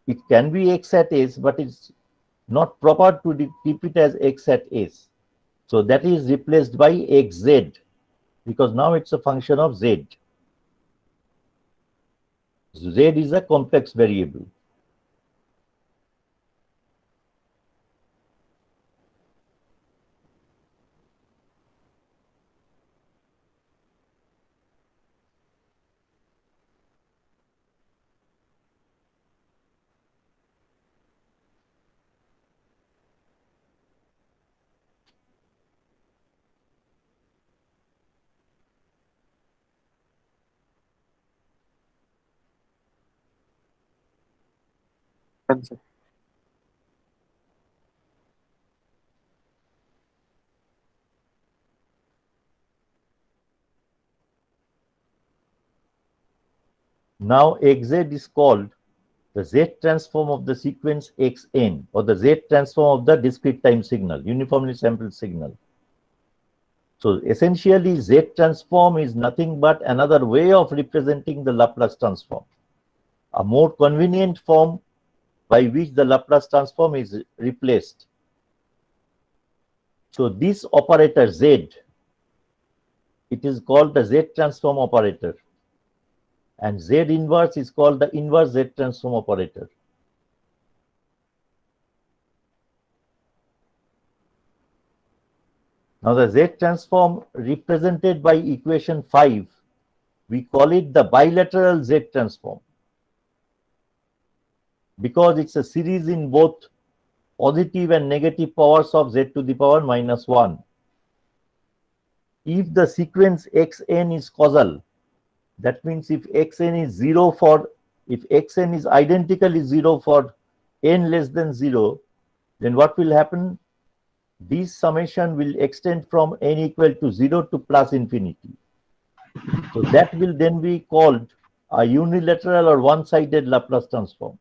it can be x at s, but it's not proper to keep it as x at s. So that is replaced by xz because now it's a function of z. Z is a complex variable. Done, sir. Now xz is called the z transform of the sequence xn or the z transform of the discrete time signal, uniformly sampled signal. So essentially z transform is nothing but another way of representing the Laplace transform, a more convenient form by which the Laplace transform is replaced. So this operator z, it is called the z transform operator, and z inverse is called the inverse z transform operator. Now the z transform represented by equation 5, we call it the bilateral z transform because it's a series in both positive and negative powers of z to the power minus 1. If the sequence xn is causal, that means if xn is 0 for, if xn is identically 0 for n less than 0, then what will happen? This summation will extend from n equal to 0 to plus infinity. So that will then be called a unilateral or one-sided Laplace transform.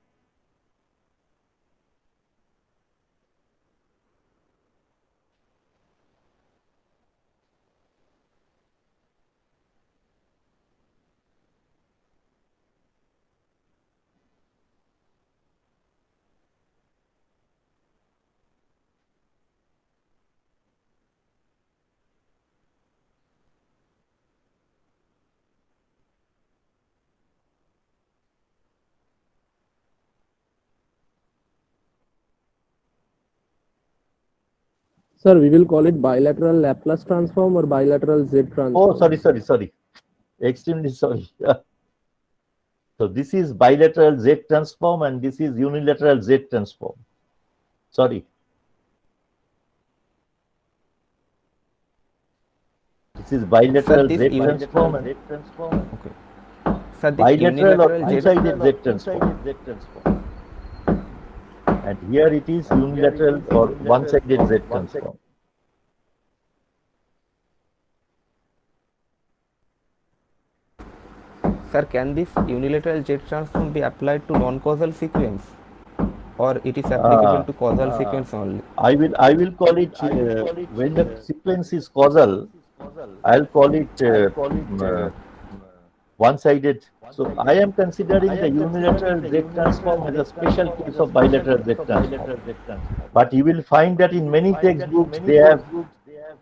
Sir, we will call it bilateral Laplace transform or bilateral Z transform. Oh, sorry. Extremely sorry. So this is bilateral Z transform and this is unilateral Z transform. Sorry. This is bilateral this Z uni- transform and Z transform. Okay. Sir, this Bilateral or unilateral two-sided Z transform. And here it is unilateral or one-sided Z transform. Sir, can this unilateral Z transform be applied to non-causal sequence, or it is applicable to causal sequence only? I will call it when the sequence is causal. I'll call it one-sided. So I am considering the unilateral Z transform as a special case of bilateral Z transform. But you will find that in many textbooks they have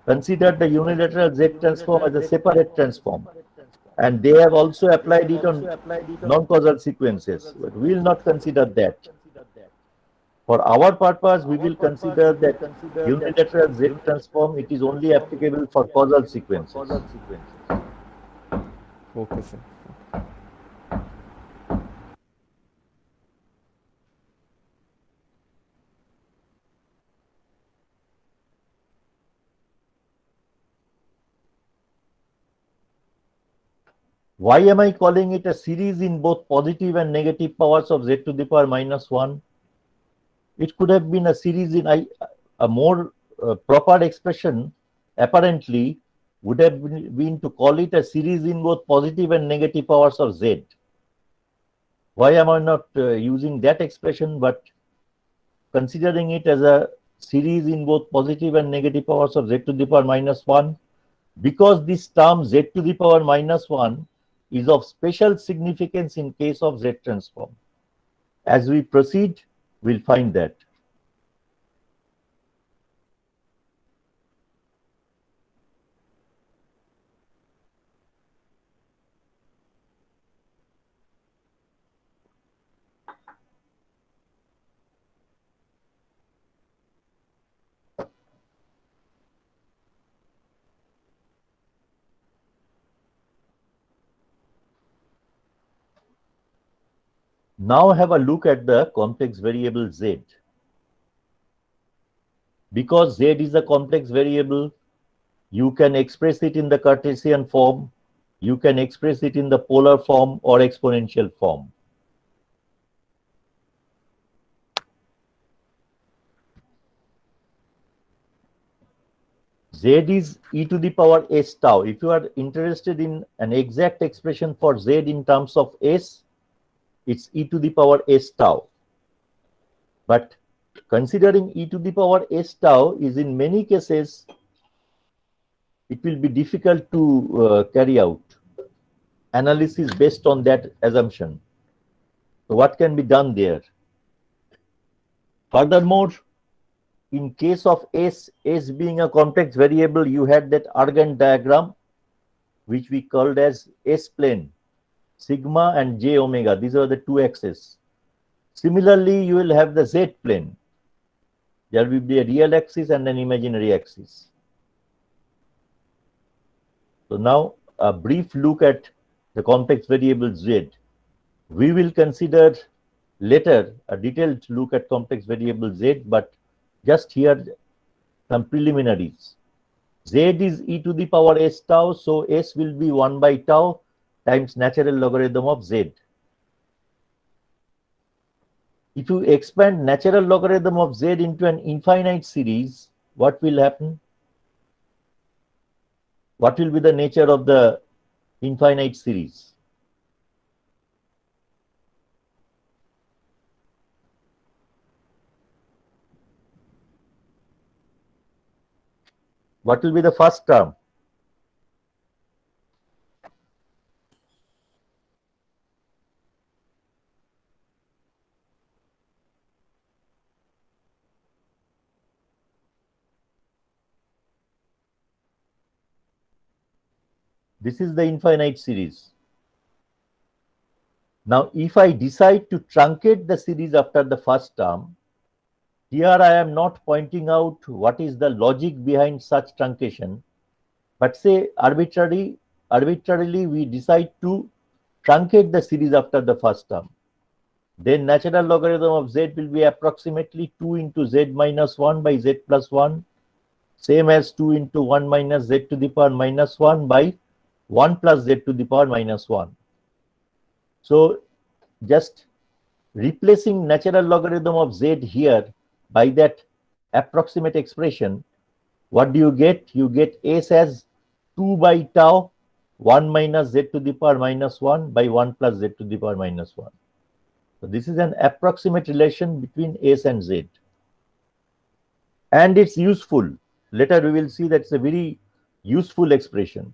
considered the unilateral Z transform as a separate transform. And they have also applied it on non-causal sequences. But we will not consider that. For our purpose, we will consider that unilateral Z transform, it is only applicable for causal sequences. Okay, sir. Why am I calling it a series in both positive and negative powers of Z to the power minus 1? It could have been a series in a more proper expression, apparently, would have been to call it a series in both positive and negative powers of Z. Why am I not using that expression, but considering it as a series in both positive and negative powers of Z to the power minus 1? Because this term Z to the power minus 1 is of special significance in case of Z transform. As we proceed, we'll find that. Now have a look at the complex variable Z. Because Z is a complex variable, you can express it in the Cartesian form, you can express it in the polar form or exponential form. Z is e to the power s tau. If you are interested in an exact expression for Z in terms of s, it's e to the power s tau. But considering e to the power s tau is in many cases, it will be difficult to carry out analysis based on that assumption. So what can be done there? Furthermore, in case of S being a complex variable, you had that Argand diagram, which we called as S plane, sigma and j omega. These are the two axes. Similarly, you will have the Z plane. There will be a real axis and an imaginary axis. So now a brief look at the complex variable Z. We will consider later a detailed look at complex variable Z, but just here some preliminaries. Z is e to the power s tau, so s will be 1 by tau times natural logarithm of Z. If you expand natural logarithm of Z into an infinite series, what will happen? What will be the nature of the infinite series? What will be the first term? This is the infinite series. Now, if I decide to truncate the series after the first term, Here I am not pointing out what is the logic behind such truncation, but say arbitrarily we decide to truncate the series after the first term. Then natural logarithm of z will be approximately 2 into z minus 1 by z plus 1, same as 2 into 1 minus z to the power minus 1 by 1 plus z to the power minus 1. So just replacing natural logarithm of z here by that approximate expression, what do you get? You get s as 2 by tau 1 minus z to the power minus 1 by 1 plus z to the power minus 1. So this is an approximate relation between s and z. And it's useful. Later we will see that it's a very useful expression.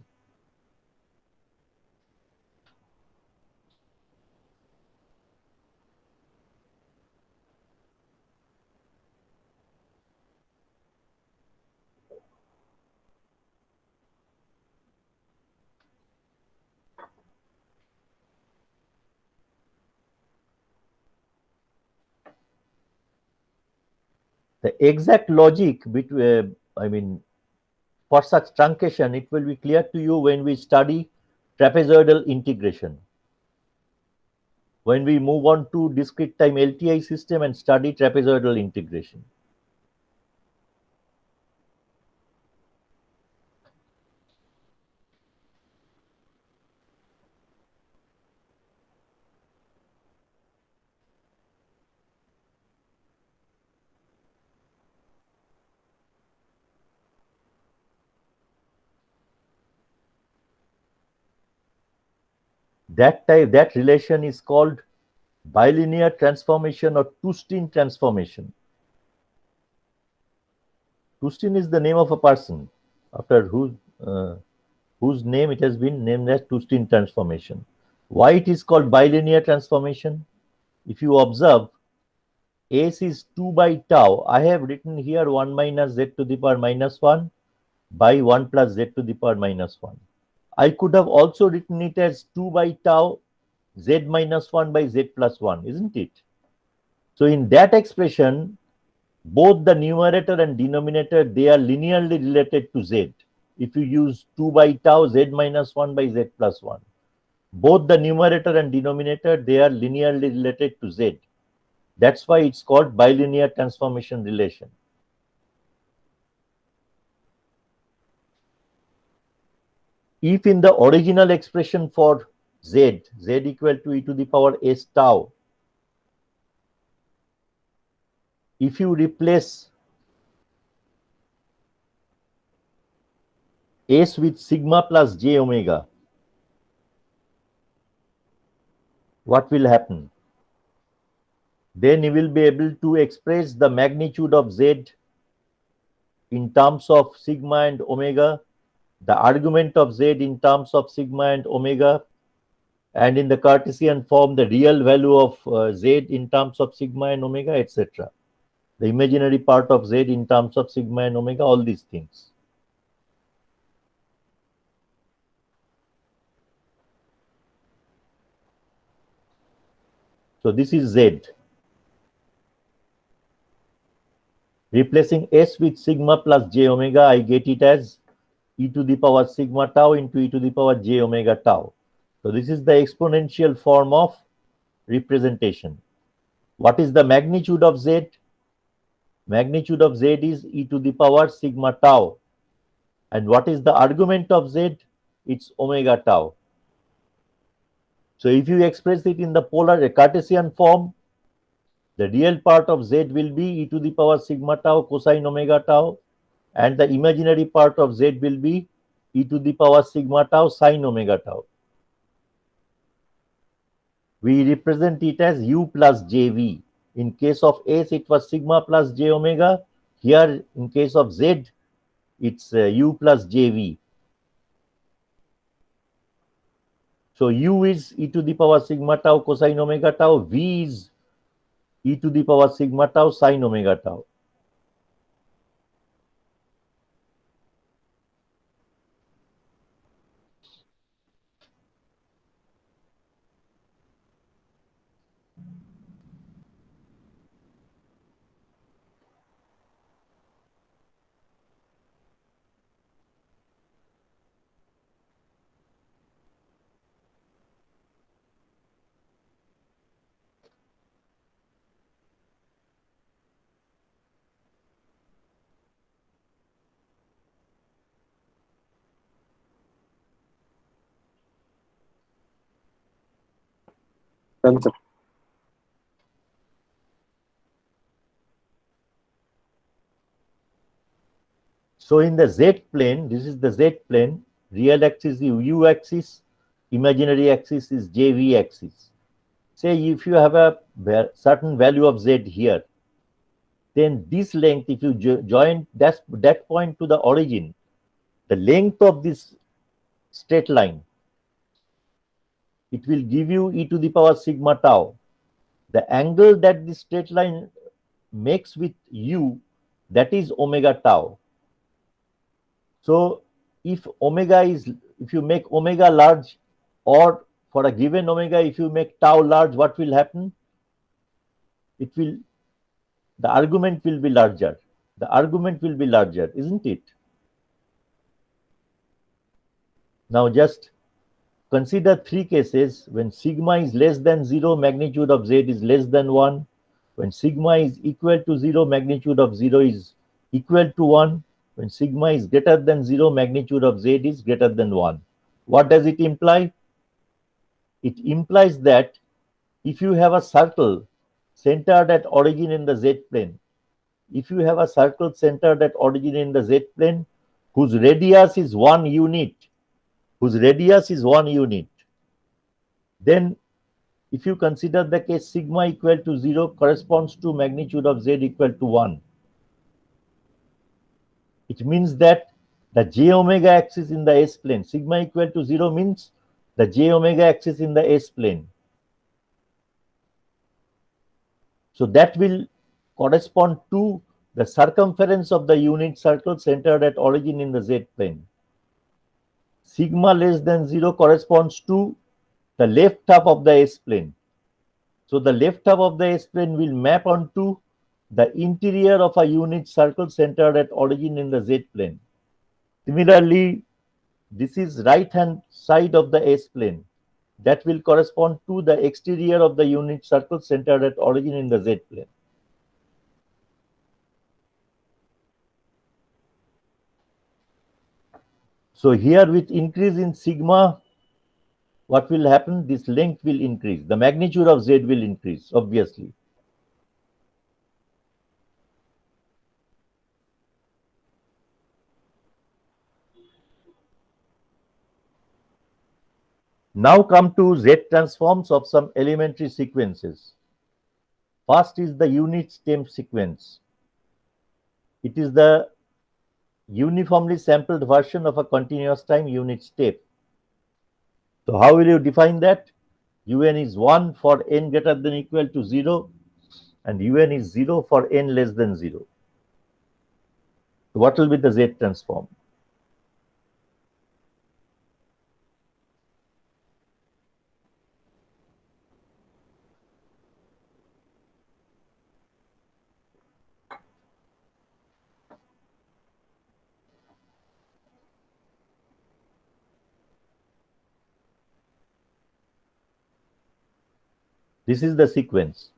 The exact logic between, for such truncation, it will be clear to you when we study trapezoidal integration. When we move on to discrete time LTI system and study trapezoidal integration. That relation is called bilinear transformation or Tustin transformation. Tustin is the name of a person after whose name it has been named as Tustin transformation. Why it is called bilinear transformation? If you observe, S is 2 by tau. I have written here 1 minus z to the power minus 1 by 1 plus z to the power minus 1. I could have also written it as 2 by tau z minus 1 by z plus 1, isn't it? So in that expression, both the numerator and denominator, they are linearly related to z. If you use 2 by tau z minus 1 by z plus 1, both the numerator and denominator, they are linearly related to z. That's why it's called bilinear transformation relation. If in the original expression for z equal to e to the power s tau, if you replace s with sigma plus j omega, what will happen? Then you will be able to express the magnitude of z in terms of sigma and omega, the argument of z in terms of sigma and omega, and in the Cartesian form, the real value of z in terms of sigma and omega, etc. The imaginary part of z in terms of sigma and omega, all these things. So this is z. Replacing s with sigma plus j omega, I get it as e to the power sigma tau into e to the power j omega tau. So this is the exponential form of representation. What is the magnitude of z? Magnitude of z is e to the power sigma tau. And what is the argument of z? It's omega tau. So if you express it in the polar Cartesian form, the real part of z will be e to the power sigma tau cosine omega tau, and the imaginary part of z will be e to the power sigma tau sine omega tau. We represent it as u plus jv. In case of s, it was sigma plus j omega. Here, in case of z, it's u plus jv. So u is e to the power sigma tau cosine omega tau. V is e to the power sigma tau sine omega tau. Done, sir. So in the Z plane, this is the Z plane, real axis is U axis, imaginary axis is JV axis. Say if you have a certain value of Z here, then this length, if you join that point to the origin, the length of this straight line, it will give you e to the power sigma tau. The angle that this straight line makes with u, that is omega tau. So if you make omega large, or for a given omega, if you make tau large, what will happen? The argument will be larger. The argument will be larger, isn't it? Now just consider three cases. When sigma is less than 0, magnitude of Z is less than 1. When sigma is equal to 0, magnitude of 0 is equal to 1. When sigma is greater than 0, magnitude of Z is greater than 1. What does it imply? It implies that if you have a circle centered at origin in the Z plane, if you have a circle centered at origin in the Z plane whose radius is 1 unit, then if you consider the case sigma equal to 0 corresponds to magnitude of Z equal to 1. It means that the j omega axis in the S plane, sigma equal to 0 means the j omega axis in the S plane. So that will correspond to the circumference of the unit circle centered at origin in the Z plane. Sigma less than 0 corresponds to the left half of the S plane. So the left half of the S plane will map onto the interior of a unit circle centered at origin in the Z plane. Similarly, this is right hand side of the S plane. That will correspond to the exterior of the unit circle centered at origin in the Z plane. So here with increase in sigma, what will happen? This length will increase. The magnitude of Z will increase, obviously. Now come to Z transforms of some elementary sequences. First is the unit stem sequence. It is the uniformly sampled version of a continuous time unit step. So how will you define that? Un is 1 for n greater than or equal to 0, and un is 0 for n less than 0. So what will be the Z transform? This is the sequence.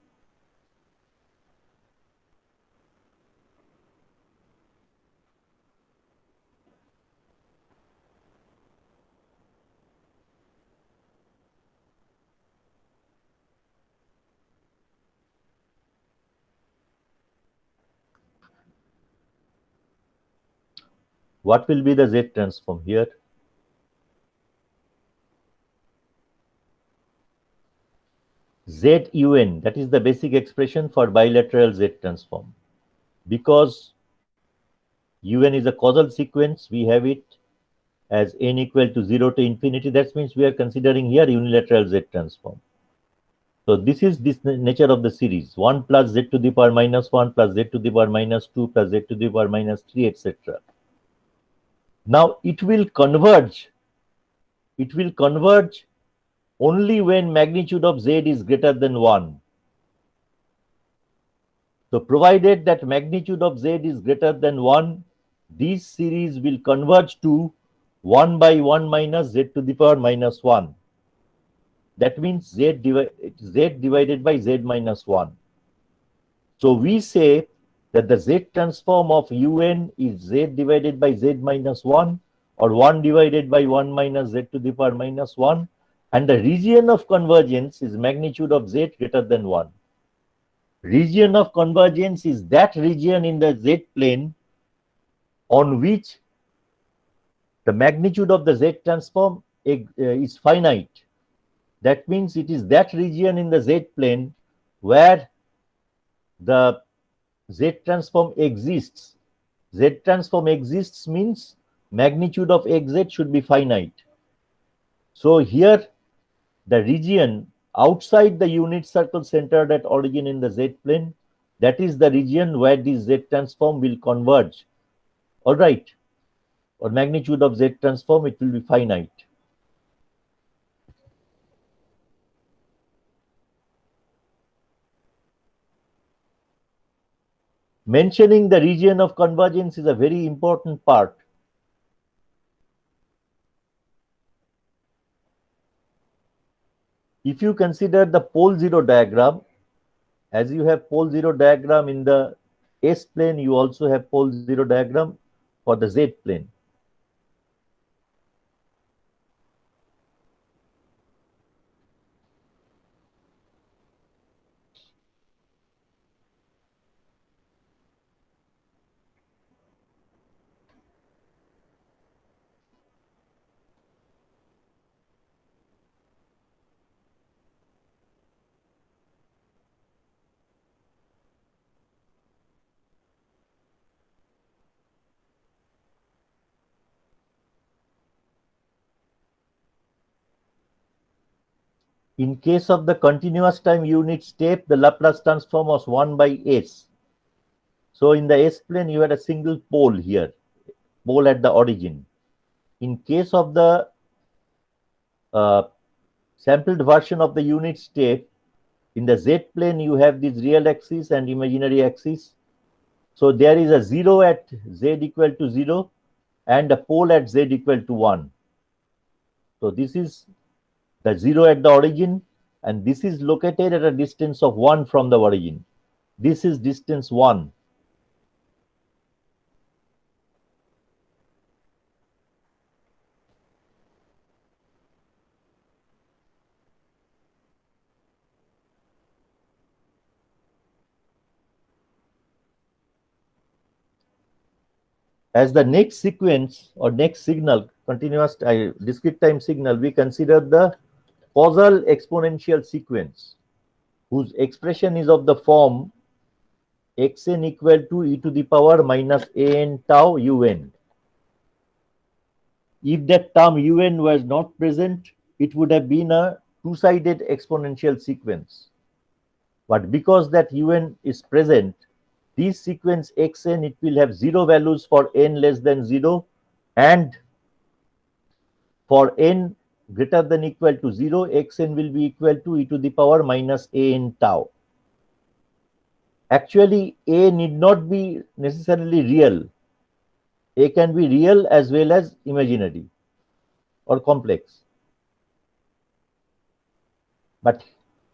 What will be the Z transform here? ZUN, that is the basic expression for bilateral Z transform. Because UN is a causal sequence, we have it as n equal to 0 to infinity. That means we are considering here unilateral Z transform. So this is this nature of the series: 1 plus Z to the power minus 1 plus Z to the power minus 2 plus Z to the power minus 3, etc. Now it will converge. It will converge only when magnitude of Z is greater than 1. So provided that magnitude of Z is greater than 1, this series will converge to 1 by 1 minus Z to the power minus 1. That means Z divided by Z minus 1. So we say that the Z transform of UN is Z divided by Z minus 1, or 1 divided by 1 minus Z to the power minus 1. And the region of convergence is magnitude of z greater than 1. Region of convergence is that region in the z plane on which the magnitude of the z transform is finite. That means it is that region in the z plane where the z transform exists. Z transform exists means magnitude of xz should be finite. So here the region outside the unit circle centered at origin in the z plane, that is the region where this z transform will converge. All right, or magnitude of z transform, it will be finite. Mentioning the region of convergence is a very important part. If you consider the pole zero diagram, as you have pole zero diagram in the S plane, you also have pole zero diagram for the Z plane. In case of the continuous time unit step, the Laplace transform was 1 by S. So in the S plane, you had a single pole here, pole at the origin. In case of the sampled version of the unit step, in the Z plane, you have this real axis and imaginary axis. So there is a 0 at Z equal to 0 and a pole at Z equal to 1. So this is the 0 at the origin, and this is located at a distance of 1 from the origin. This is distance 1. As the next sequence or next signal, continuous discrete time signal, we consider the causal exponential sequence, whose expression is of the form xn equal to e to the power minus an tau un. If that term un was not present, it would have been a two-sided exponential sequence. But because that un is present, this sequence xn, it will have 0 values for n less than 0, and for n greater than equal to 0, xn will be equal to e to the power minus an tau. Actually, a need not be necessarily real. A can be real as well as imaginary or complex. But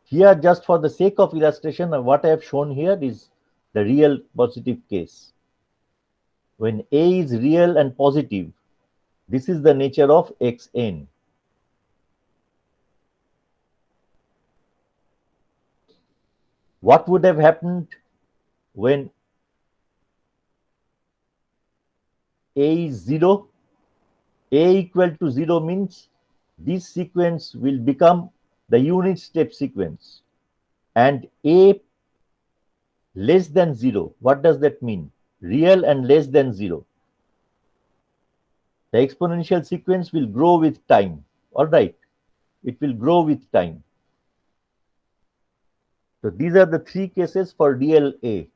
here, just for the sake of illustration, what I have shown here is the real positive case. When A is real and positive, this is the nature of xn. What would have happened when A is 0? A equal to 0 means this sequence will become the unit step sequence. And A less than 0, what does that mean? Real and less than 0. The exponential sequence will grow with time. All right, it will grow with time. So these are the three cases for real A.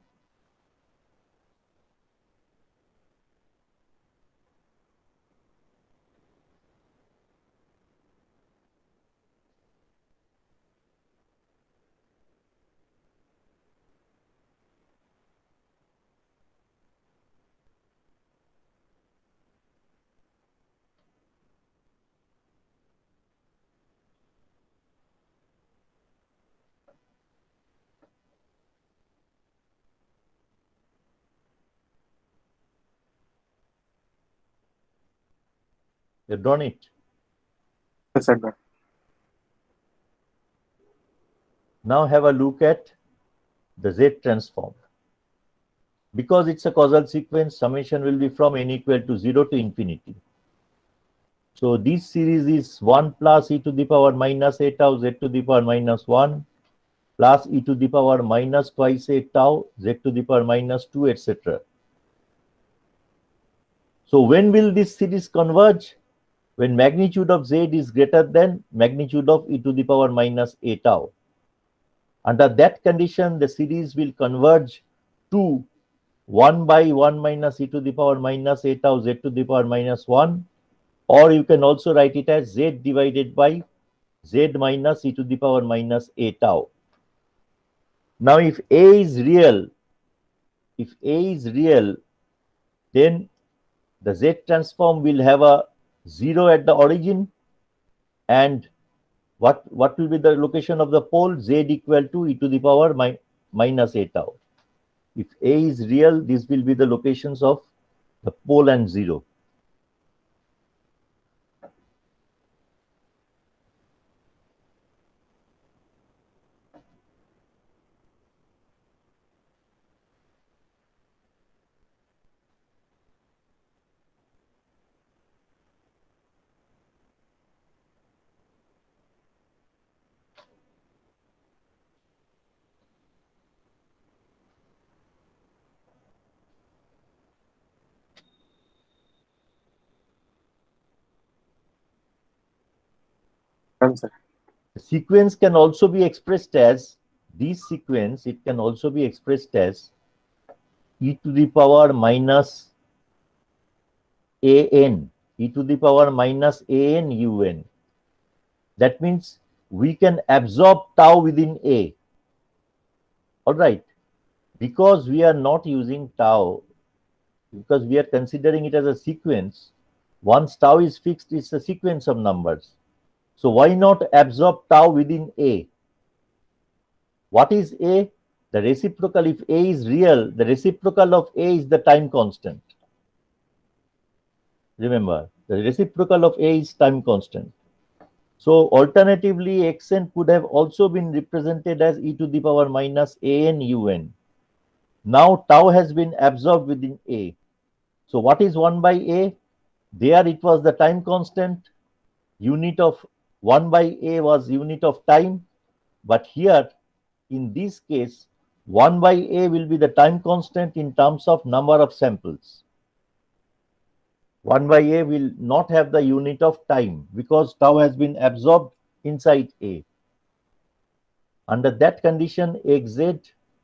You've done it. Yes, sir. Now have a look at the Z transform. Because it's a causal sequence, summation will be from n equal to 0 to infinity. So this series is 1 plus e to the power minus a tau z to the power minus 1 plus e to the power minus twice a tau z to the power minus 2, etc. So when will this series converge? When magnitude of z is greater than magnitude of e to the power minus a tau. Under that condition, the series will converge to 1 by 1 minus e to the power minus a tau z to the power minus 1, or you can also write it as z divided by z minus e to the power minus a tau. Now if a is real, then the Z transform will have a 0 at the origin, and what will be the location of the pole? Z equal to e to the power minus a tau. If a is real, this will be the locations of the pole and 0. Done, sir. The sequence can also be expressed as this sequence. It can also be expressed as e to the power minus an, e to the power minus an un. That means we can absorb tau within a. All right. Because we are not using tau, because we are considering it as a sequence, once tau is fixed, it's a sequence of numbers. So why not absorb tau within a? What is a? The reciprocal, if a is real, the reciprocal of a is the time constant. Remember, the reciprocal of a is time constant. So alternatively, xn could have also been represented as e to the power minus an un. Now tau has been absorbed within a. So what is 1 by a? There it was the time constant. Unit of 1 by a was unit of time. But here, in this case, 1 by a will be the time constant in terms of number of samples. 1 by a will not have the unit of time because tau has been absorbed inside a. Under that condition, xz,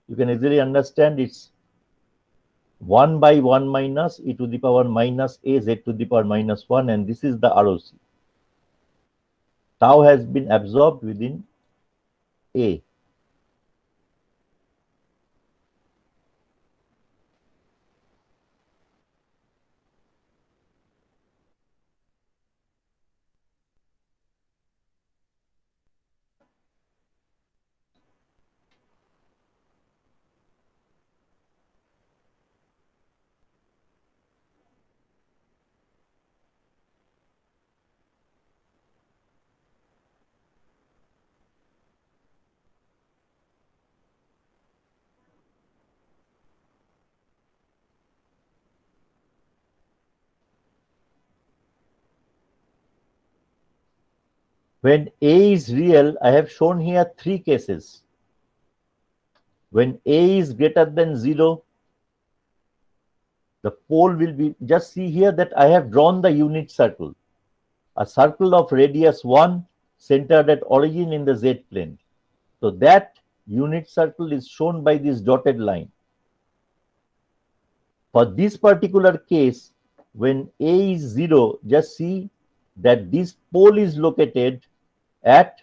you can easily understand it's 1 by 1 minus e to the power minus a z to the power minus 1, and this is the ROC. Tau has been absorbed within a. When a is real, I have shown here 3 cases. When a is greater than 0, the pole will be, just see here that I have drawn the unit circle. A circle of radius 1 centered at origin in the z plane. So that unit circle is shown by this dotted line. For this particular case, when a is 0, just see that this pole is located at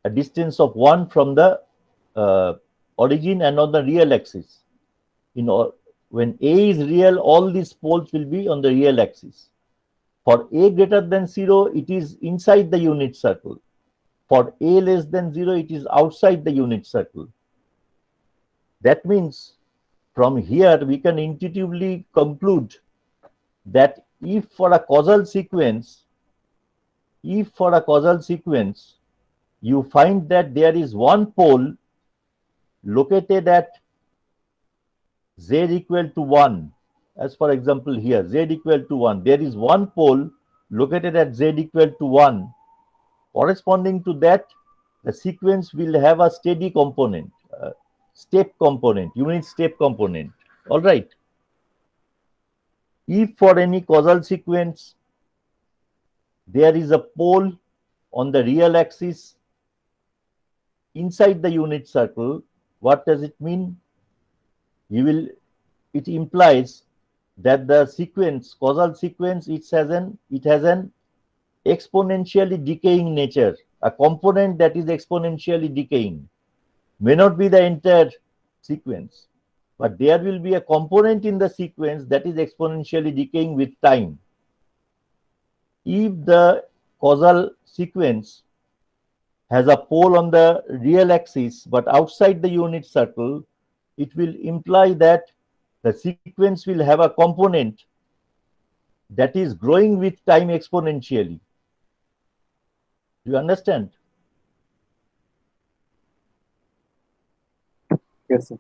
a distance of 1 from the origin and on the real axis. When a is real, all these poles will be on the real axis. For a greater than 0, it is inside the unit circle. For a less than 0, it is outside the unit circle. That means from here we can intuitively conclude that if for a causal sequence, you you find that there is one pole located at z equal to 1. As for example here, z equal to 1. There is one pole located at z equal to 1. Corresponding to that, the sequence will have a steady component, step component, unit step component. All right. If for any causal sequence, there is a pole on the real axis inside the unit circle, what does it mean? It implies that the sequence, causal sequence, it has an exponentially decaying nature, a component that is exponentially decaying. May not be the entire sequence, but there will be a component in the sequence that is exponentially decaying with time. If the causal sequence has a pole on the real axis but outside the unit circle, it will imply that the sequence will have a component that is growing with time exponentially. Do you understand? Yes, sir.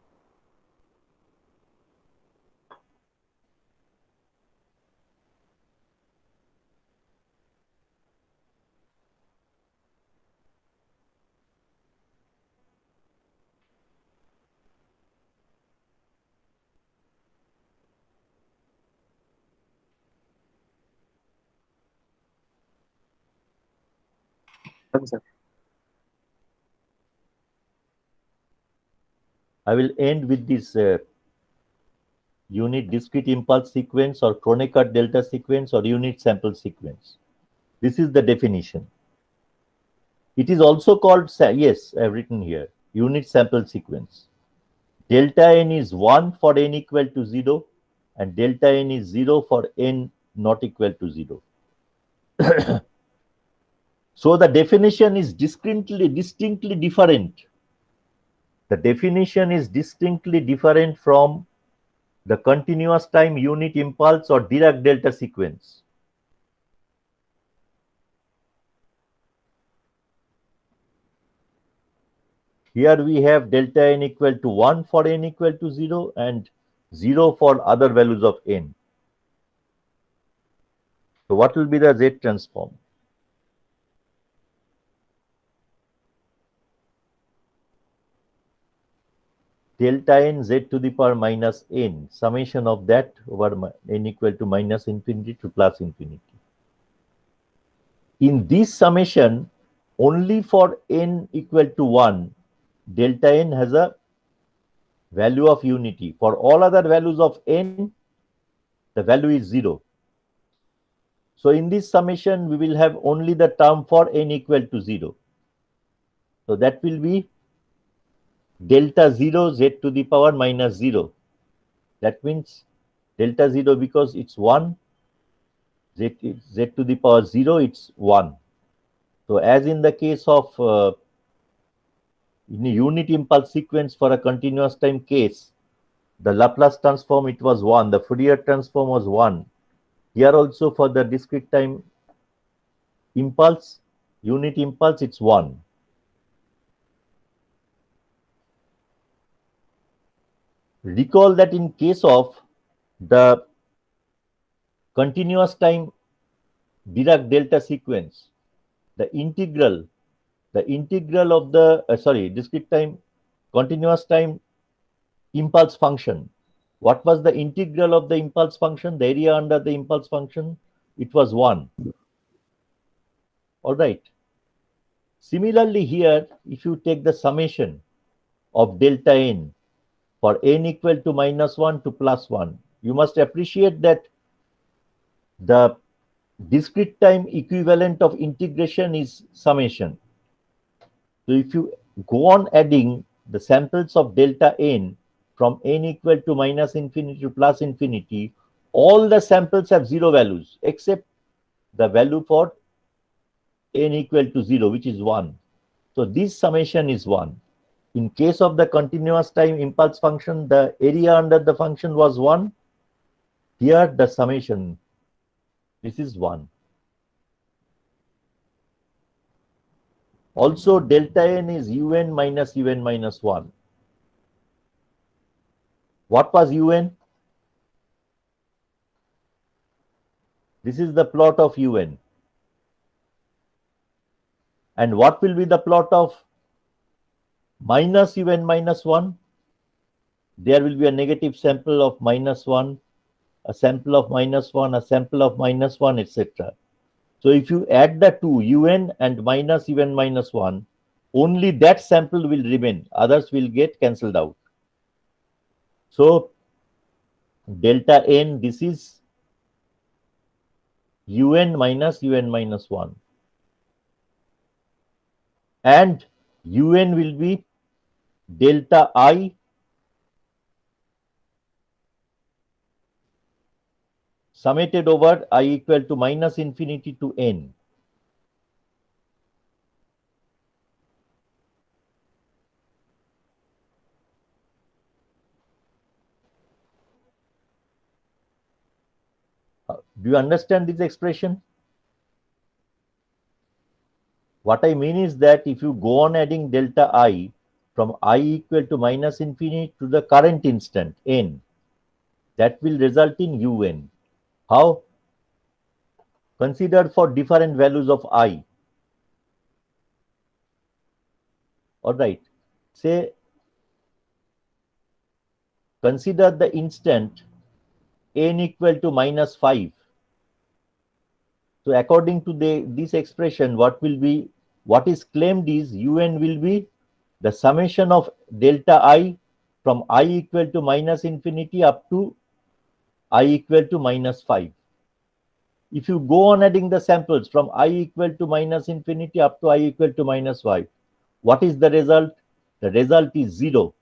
Done, sir. I will end with this unit discrete impulse sequence or Kronecker delta sequence or unit sample sequence. This is the definition. It is also called, yes, I have written here, unit sample sequence. Delta n is 1 for n equal to 0 and delta n is 0 for n not equal to 0. So the definition is distinctly different. The definition is distinctly different from the continuous time unit impulse or Dirac delta sequence. Here we have delta n equal to 1 for n equal to 0 and 0 for other values of n. So what will be the Z transform? Delta n z to the power minus n, summation of that over n equal to minus infinity to plus infinity. In this summation, only for n equal to 1, delta n has a value of unity. For all other values of n, the value is 0. So in this summation, we will have only the term for n equal to 0. So that will be delta 0 z to the power minus 0. That means delta 0 because it's 1, z to the power 0, it's 1. So as in the case of in a unit impulse sequence for a continuous time case, the Laplace transform, it was 1. The Fourier transform was 1. Here also for the discrete time impulse, unit impulse, it's 1. Recall that in case of the continuous time Dirac delta sequence, the integral of the discrete time continuous time impulse function. What was the integral of the impulse function? The area under the impulse function, it was 1. All right. Similarly here, if you take the summation of delta n for n equal to minus 1 to plus 1, you must appreciate that the discrete time equivalent of integration is summation. So if you go on adding the samples of delta n from n equal to minus infinity to plus infinity, all the samples have 0 values except the value for n equal to 0, which is 1. So this summation is 1. In case of the continuous time impulse function, the area under the function was 1. Here the summation, this is 1. Also, delta n is un minus 1. What was un? This is the plot of un. And what will be the plot of minus un minus 1? There will be a negative sample of minus 1, a sample of minus 1, a sample of minus 1, etc. So if you add the two, un and minus un minus 1, only that sample will remain. Others will get cancelled out. So delta n, this is un minus 1. And un will be delta I summated over I equal to minus infinity to n. Do you understand this expression? What I mean is that if you go on adding delta I from I equal to minus infinity to the current instant n, that will result in un. How? Considered for different values of I. All right. Say, consider the instant n equal to minus 5. So according to this expression, what is claimed is un will be the summation of delta I from I equal to minus infinity up to I equal to minus 5. If you go on adding the samples from I equal to minus infinity up to I equal to minus 5, what is the result? The result is 0.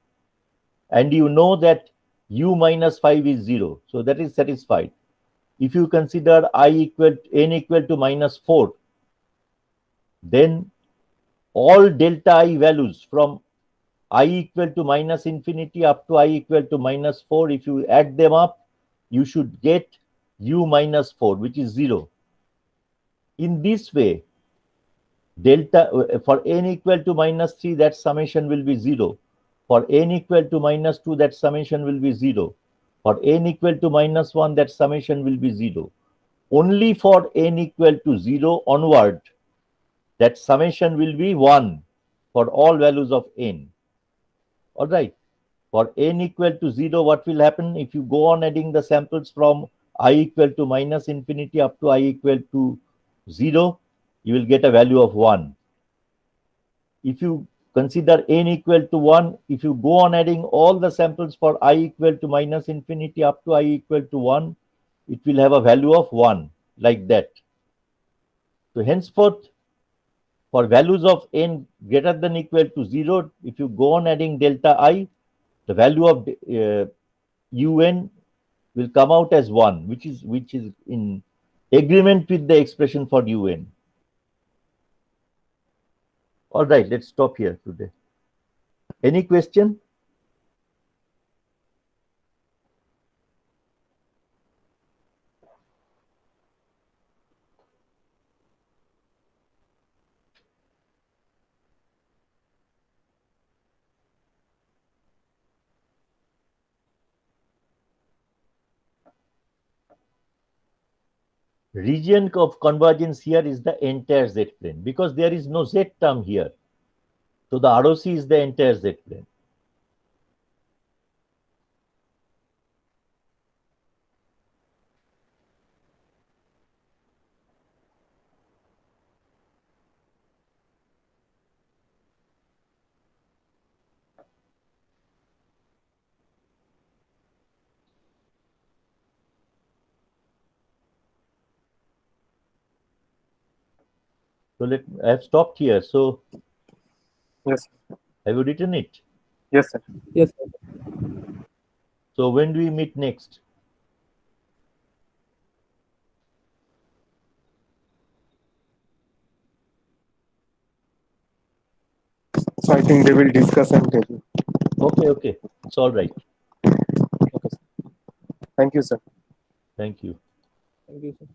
And you know that u minus 5 is 0. So that is satisfied. If you consider n equal to minus 4, then all delta I values from I equal to minus infinity up to I equal to minus 4, if you add them up, you should get u minus 4, which is 0. In this way, delta for n equal to minus 3, that summation will be 0. For n equal to minus 2, that summation will be 0. For n equal to minus 1, that summation will be 0. Only for n equal to 0 onward, that summation will be 1 for all values of n. All right. For n equal to 0, what will happen? If you go on adding the samples from I equal to minus infinity up to I equal to 0, you will get a value of 1. If you consider n equal to 1, if you go on adding all the samples for I equal to minus infinity up to I equal to 1, it will have a value of 1, like that. So henceforth, for values of n greater than equal to 0, if you go on adding delta I, the value of un will come out as 1, which is in agreement with the expression for un. All right, let's stop here today. Any question? Region of convergence here is the entire Z plane, because there is no Z term here. So the ROC is the entire Z plane. So I have stopped here. So Yes. have you written it? Yes, sir. Yes, sir. So when do we meet next? So I think they will discuss and tell you. Okay. It's all right. Okay, sir. Thank you, sir. Thank you. Thank you, sir.